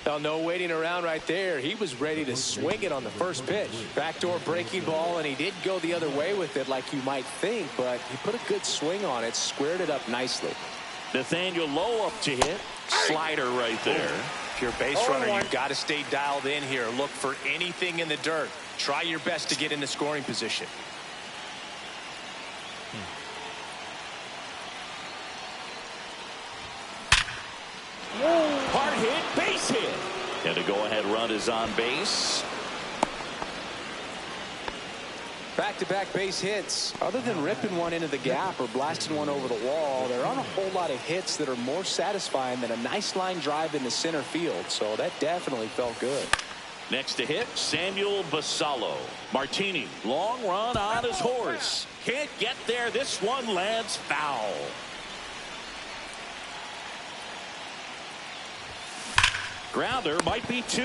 Well, no waiting around right there. He was ready to swing it on the first pitch. Backdoor breaking ball, and he didn't go the other way with it like you might think, but he put a good swing on it, squared it up nicely. Nathaniel Lowe up to hit. Slider right there. If you're a base runner, you've got to stay dialed in here. Look for anything in the dirt. Try your best to get in the scoring position. Hard hit, base hit. And a go-ahead run is on base. Back-to-back base hits. Other than ripping one into the gap or blasting one over the wall, there aren't a whole lot of hits that are more satisfying than a nice line drive into center field. So that definitely felt good. Next to hit, Samuel Basallo. Martini, long run on his horse. Can't get there. This one lands foul. Grounder might be 2.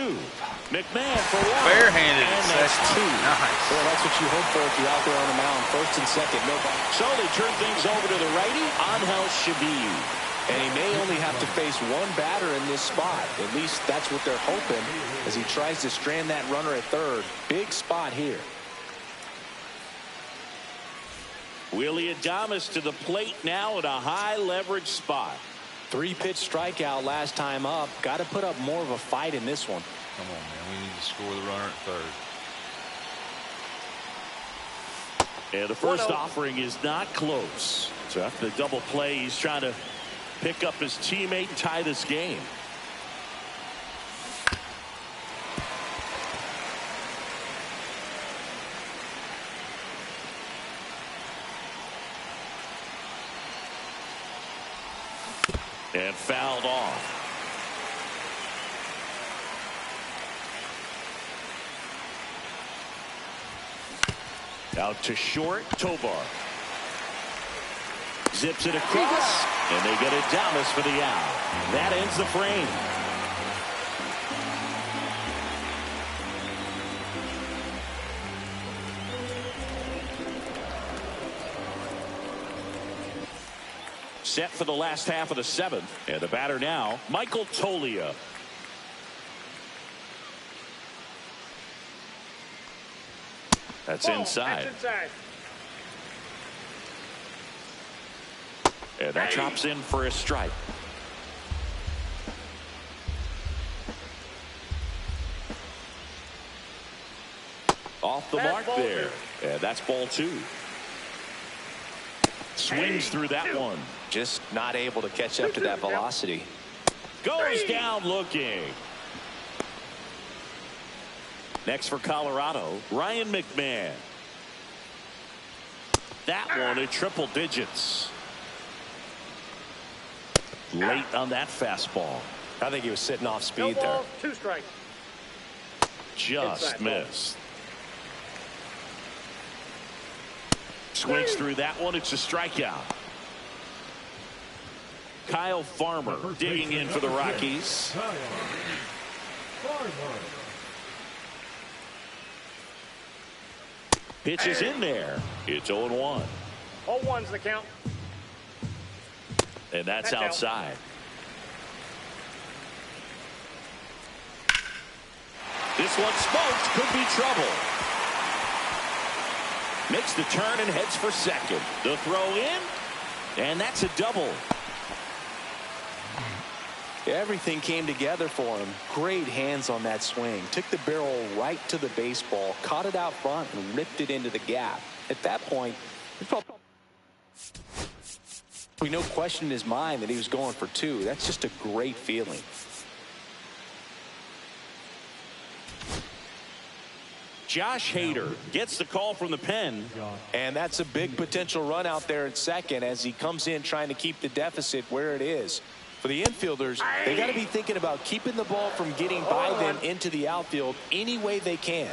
McMahon for 1. Barehanded. And that's 2. Nice. Well, that's what you hope for if you're out there on the mound. First and second, nobody. So they turn things over to the righty, Angel Shabib. And he may only have to face one batter in this spot. At least that's what they're hoping as he tries to strand that runner at third. Big spot here. Willie Adames to the plate now at a high leverage spot. 3-pitch strikeout last time up. Got to put up more of a fight in this one. Come on, man. We need to score the runner at third. And the first offering is not close. So after the double play, he's trying to pick up his teammate and tie this game. And fouled off. Out to short, Tovar. Zips it across, and they get it down for the out. That ends the frame. Set for the last half of the seventh, and the batter now, Michael Tolia. That's inside. That's inside. And that chops in for a strike. Off the mark there. And that's ball two. Swings through that one. Just not able to catch up to that velocity. Goes down looking. Next for Colorado, Ryan McMahon. That one at triple digits. Late on that fastball. I think he was sitting off speed No there. balls, 2 strikes. Just Inside missed. Swings through that one. It's a strikeout. Kyle Farmer digging in for the Rockies. Pitch is in there. It's 0-1. 0-1's the count. And that's outside. This one smoked. Could be trouble. Makes the turn and heads for second. The throw in. And that's a double. Everything came together for him. Great hands on that swing. Took the barrel right to the baseball, caught it out front, and ripped it into the gap. At that point, no question in his mind that he was going for 2. That's just a great feeling. Josh Hader gets the call from the pen. And that's a big potential run out there at second as he comes in trying to keep the deficit where it is. For the infielders, they got to be thinking about keeping the ball from getting by them into the outfield any way they can.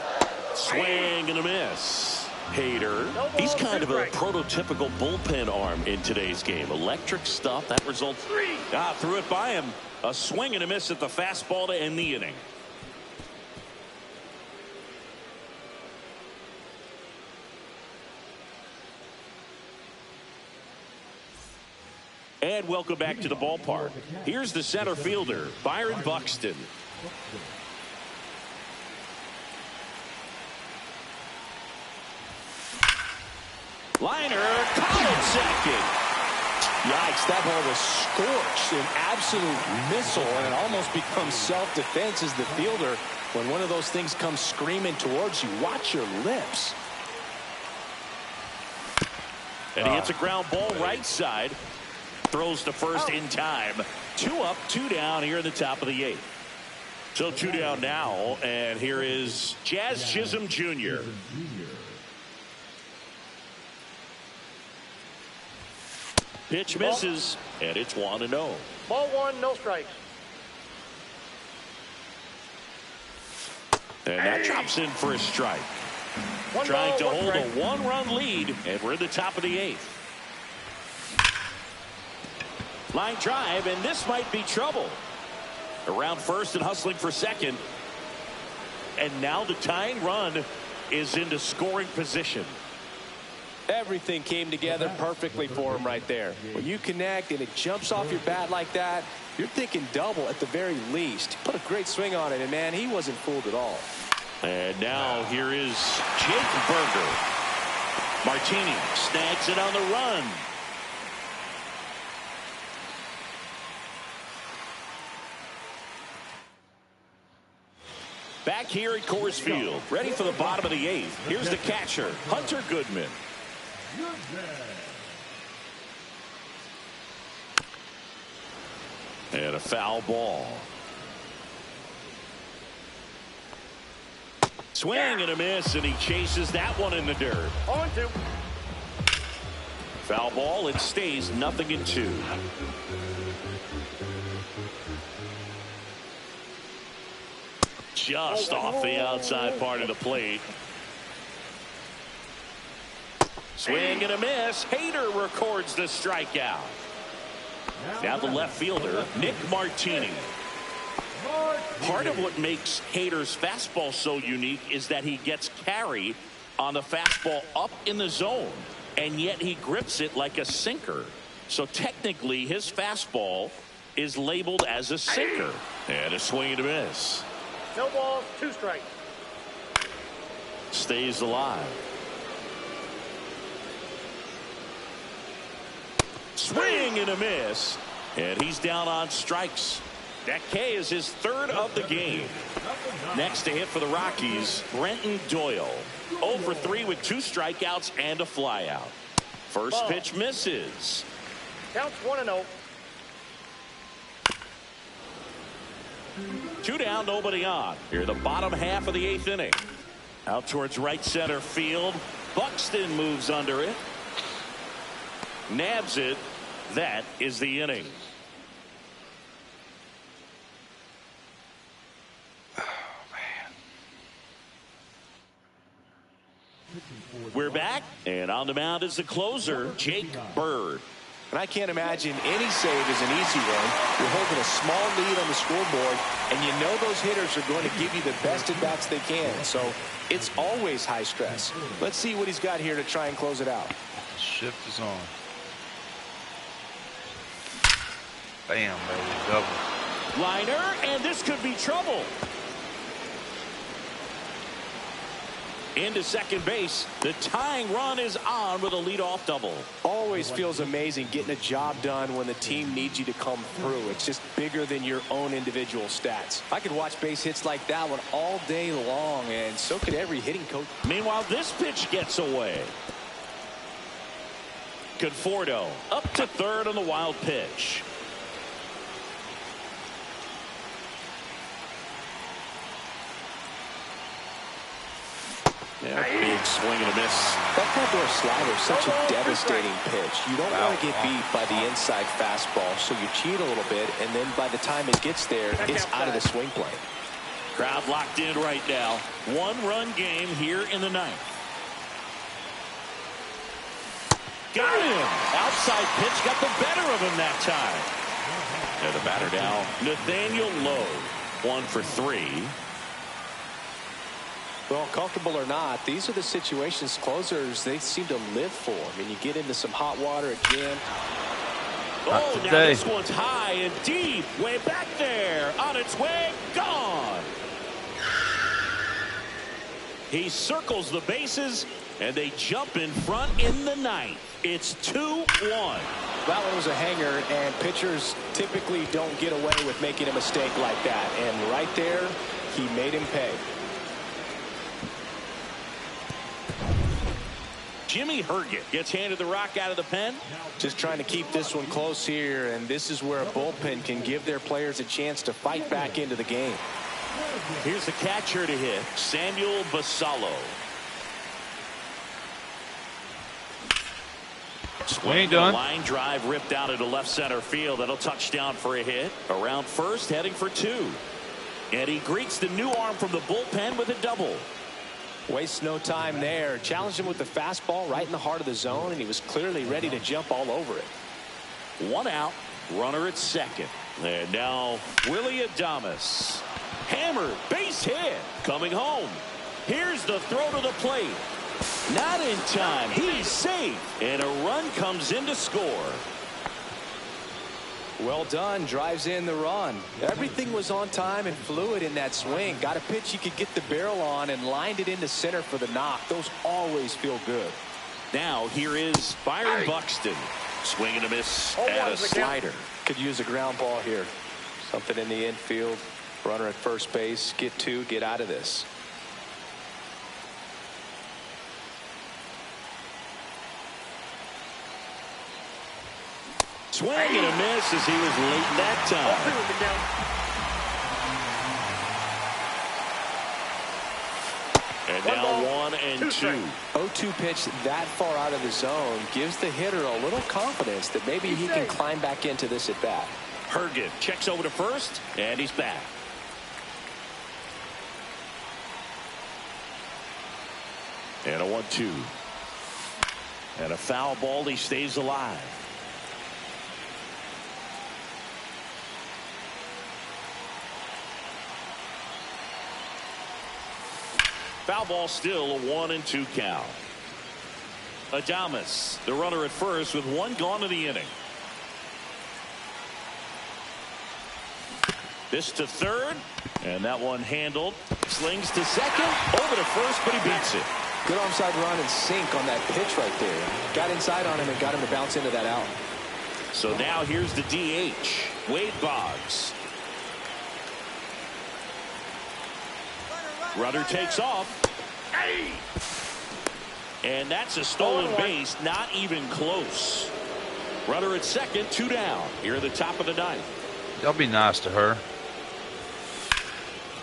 Swing and a miss. Hader, he's kind of a prototypical bullpen arm in today's game. Electric stuff. That results. Threw it by him. A swing and a miss at the fastball to end the inning. And welcome back to the ballpark. Here's the center fielder, Byron Buxton. Liner, caught at second. Yikes, that ball was scorched, an absolute missile, and it almost becomes self-defense as the fielder. When one of those things comes screaming towards you, watch your lips. And he hits a ground ball right side. Throws to first in time. 2 up, 2 down here in the top of the 8th. So 2 down now, and here is Jazz Chisholm Jr. Pitch misses, and it's 1-0. Ball 1, no strikes. And that drops in for a strike. Trying to hold a 1-run lead, and we're in the top of the 8th. Line drive, and this might be trouble. Around first and hustling for second. And now the tying run is into scoring position. Everything came together perfectly for him right there. When you connect and it jumps off your bat like that, you're thinking double at the very least. Put a great swing on it, and man, he wasn't fooled at all. And now here is Jake Burger. Martini snags it on the run. Back here at Coors Field, ready for the bottom of the 8th. Here's the catcher, Hunter Goodman. And a foul ball. Swing and a miss, and he chases that one in the dirt. 0-2. Foul ball. It stays 0-2. Just off the outside part of the plate. Swing and a miss. Hader records the strikeout. Now the left fielder, Nick Martini. Part of what makes Hader's fastball so unique is that he gets carry on the fastball up in the zone, and yet he grips it like a sinker. So technically his fastball is labeled as a sinker. And a swing and a miss. No balls, 2 strikes. Stays alive. Swing and a miss. And he's down on strikes. That K is his 3rd of the game. Next to hit for the Rockies, Brenton Doyle. 0 for 3 with 2 strikeouts and a flyout. First pitch misses. Counts 1-0. 2 down, nobody on. Here, the bottom half of the 8th inning. Out towards right center field. Buxton moves under it. Nabs it. That is the inning. We're back, and on the mound is the closer, Jake Bird. And I can't imagine any save is an easy one. You're holding a small lead on the scoreboard, and you know those hitters are going to give you the best at-bats they can. So it's always high stress. Let's see what he's got here to try and close it out. Shift is on. Bam, baby, double. Liner, and this could be trouble. Into second base. The tying run is on with a leadoff double. Always feels amazing getting a job done when the team needs you to come through. It's just bigger than your own individual stats. I could watch base hits like that one all day long, and so could every hitting coach. Meanwhile, this pitch gets away. Conforto up to third on the wild pitch. Yeah, big swing and a miss. That backdoor slider is such a devastating pitch. You don't want to get beat by the inside fastball, so you cheat a little bit, and then by the time it gets there, it's out of the swing plane. Crowd locked in right now. 1-run game here in the 9th. Got him. Outside pitch got the better of him that time. And the batter now, Nathaniel Lowe. 1 for 3. Well, comfortable or not, these are the situations closers they seem to live for. I mean, you get into some hot water again. Oh, now this one's high and deep. Way back there. On its way. Gone. He circles the bases, and they jump in front in the 9th. It's 2-1. That one was a hanger, and pitchers typically don't get away with making a mistake like that. And right there, he made him pay. Jimmy Herget gets handed the rock out of the pen. Just trying to keep this one close here, and this is where a bullpen can give their players a chance to fight back into the game. Here's the catcher to hit, Samuel Basallo. Ain't done. Line drive ripped out into left center field. That'll touch down for a hit. Around first, heading for 2. And he greets the new arm from the bullpen with a double. Wastes no time there. Challenged him with the fastball right in the heart of the zone, and he was clearly ready to jump all over it. 1 out, runner at second. And now Willie Adames. Hammered, base hit, coming home. Here's the throw to the plate. Not in time. He's safe. And a run comes in to score. Well done. Drives in the run. Everything was on time and fluid in that swing. Got a pitch you could get the barrel on and lined it into center for the knock. Those always feel good. Now here is Byron Buxton. Swing and a miss at a slider. Could use a ground ball here. Something in the infield. Runner at first base. Get 2. Get out of this. Swing and a miss as he was late that time. And now 1 and 2. 0-2 pitch that far out of the zone gives the hitter a little confidence that maybe he can climb back into this at bat. Hergen checks over to first, and he's back. And a 1-2. And a foul ball. He stays alive. Foul ball, still a 1-2 count. Adames, the runner at first, with one gone in the inning. This to third, and that one handled. Slings to second, over to first, but he beats it. Good onside run and sink on that pitch right there. Got inside on him and got him to bounce into that out. So now here's the DH, Wade Boggs. Runner takes off. And that's a stolen base, not even close. Runner at second, 2 down. Here at the top of the ninth. Y'all be nice to her.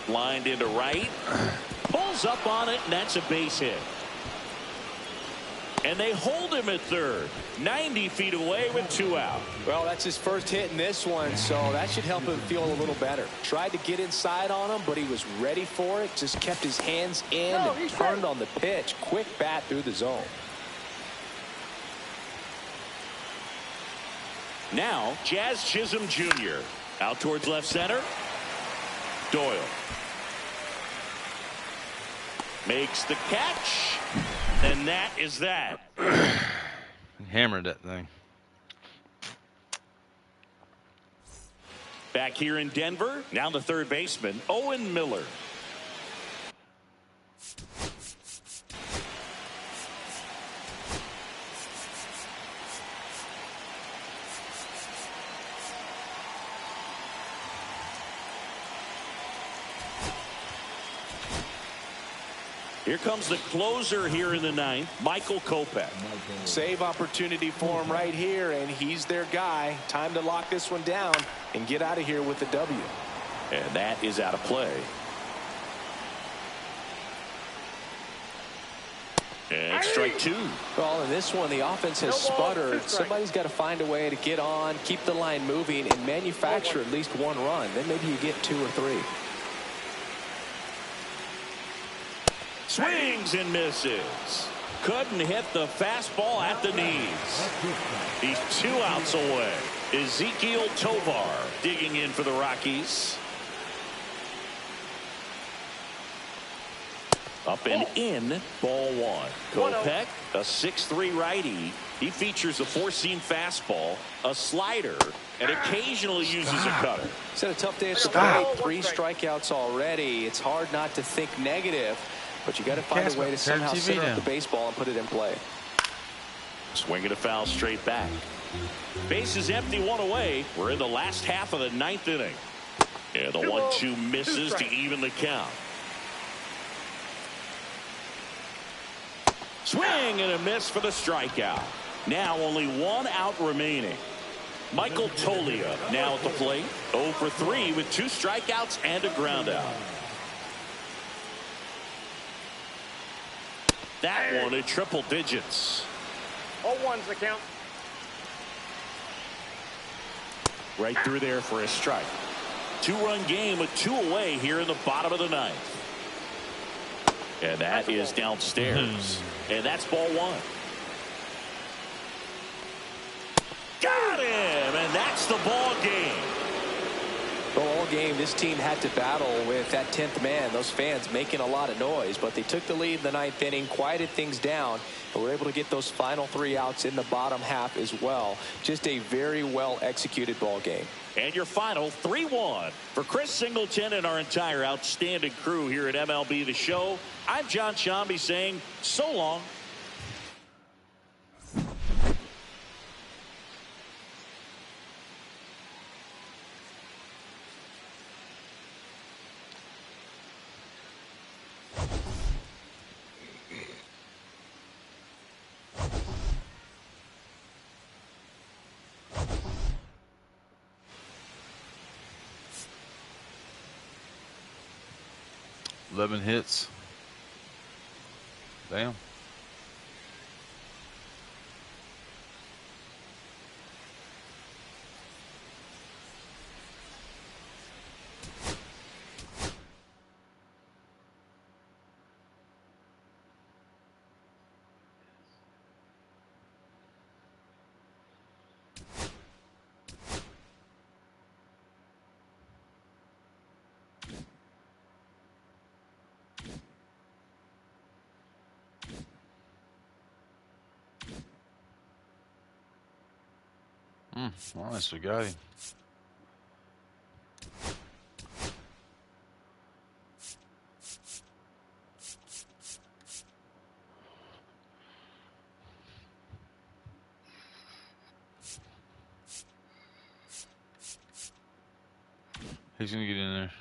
Lined into right. Pulls up on it, and that's a base hit. And they hold him at third. 90 feet away with 2 out. Well, that's his first hit in this one, so that should help him feel a little better. Tried to get inside on him, but he was ready for it. Just kept his hands in and turned on the pitch. Quick bat through the zone. Now, Jazz Chisholm Jr. out towards left center. Doyle makes the catch, and that is that. Hammered that thing. Back here in Denver, now the third baseman, Owen Miller. Here comes the closer here in the ninth, Michael Kopech. Save opportunity for him right here, and he's their guy. Time to lock this one down and get out of here with the W. And that is out of play. And strike 2. Well, in this one, the offense has sputtered. Somebody's got to find a way to get on, keep the line moving, and manufacture at least 1 run. Then maybe you get 2 or 3. Swings and misses. Couldn't hit the fastball at the knees. He's 2 outs away. Ezekiel Tovar digging in for the Rockies. Up and in, ball 1. Kopech, a 6'3" righty. He features a 4-seam fastball, a slider, and occasionally uses a cutter. He's had a tough day at the plate. 3 strikeouts already. It's hard not to think negative, but you got to find a way to somehow center up the baseball and put it in play. Swing and a foul straight back. Base is empty, 1 away. We're in the last half of the 9th inning. And the 1-2 misses to even the count. Swing and a miss for the strikeout. Now only 1 out remaining. Michael Toglia now at the plate. 0 for 3 with 2 strikeouts and a ground out. That one at triple digits. 0-1's the count. Right through there for a strike. 2-run game with 2 away here in the bottom of the 9th. And that is downstairs. And that's ball 1. Got him! And that's the ball game. Well, all game, this team had to battle with that 10th man. Those fans making a lot of noise, but they took the lead in the 9th inning, quieted things down, and were able to get those final 3 outs in the bottom half as well. Just a very well executed ball game. And your final 3-1 for Chris Singleton and our entire outstanding crew here at MLB The Show. I'm John Shambi saying so long. Eleven hits. Damn. Nice, we got him. He's gonna get in there.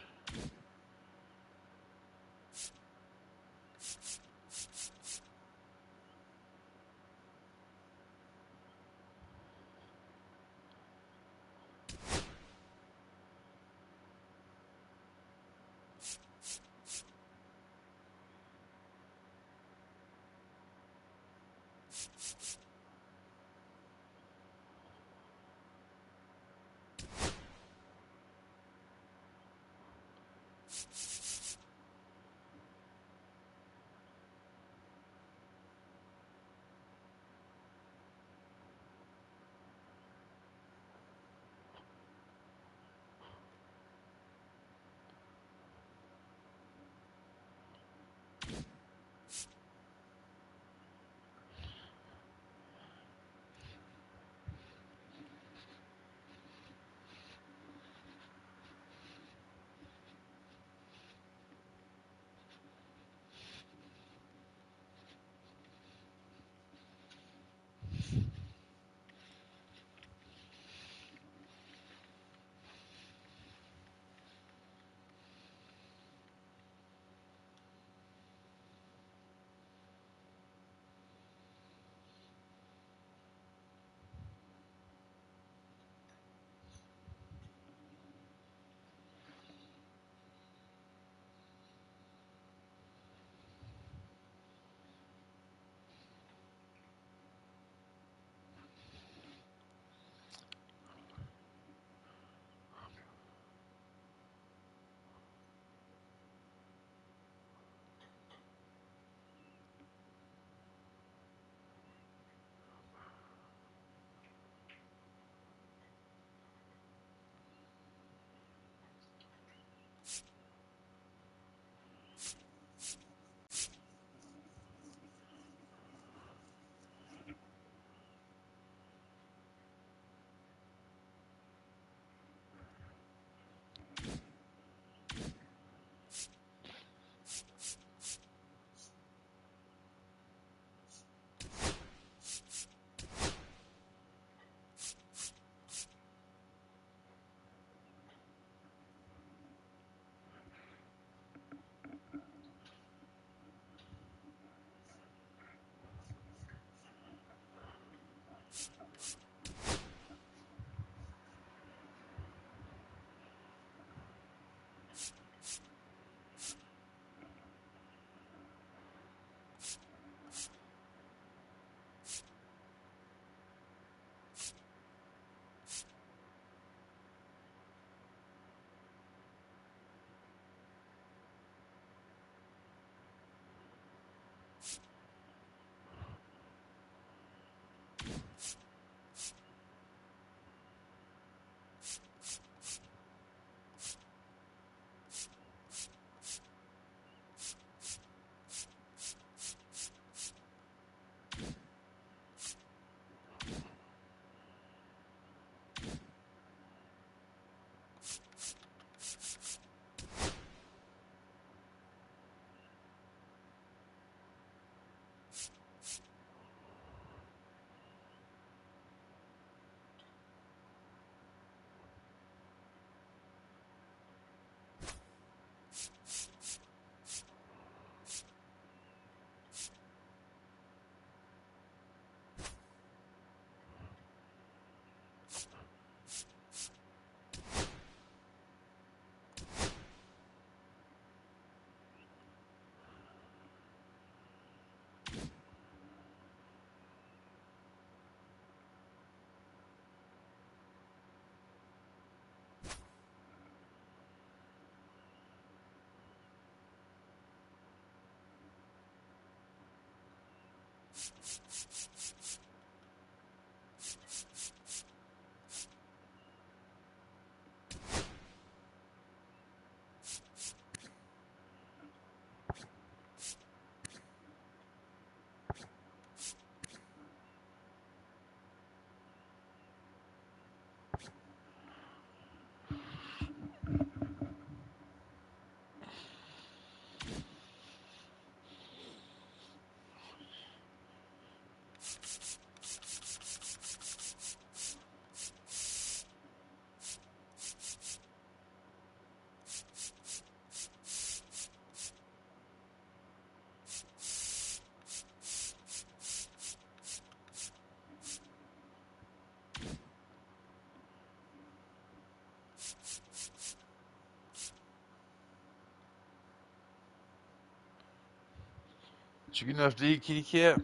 Did you get enough to eat, kitty cat?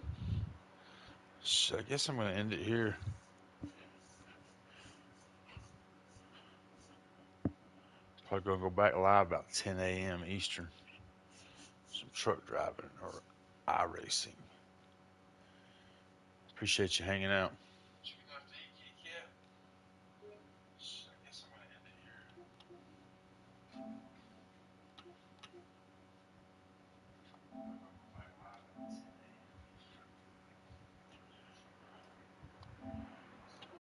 I guess I'm going to end it here. Probably going to go back live about 10 a.m. Eastern. Some truck driving or iRacing. Appreciate you hanging out.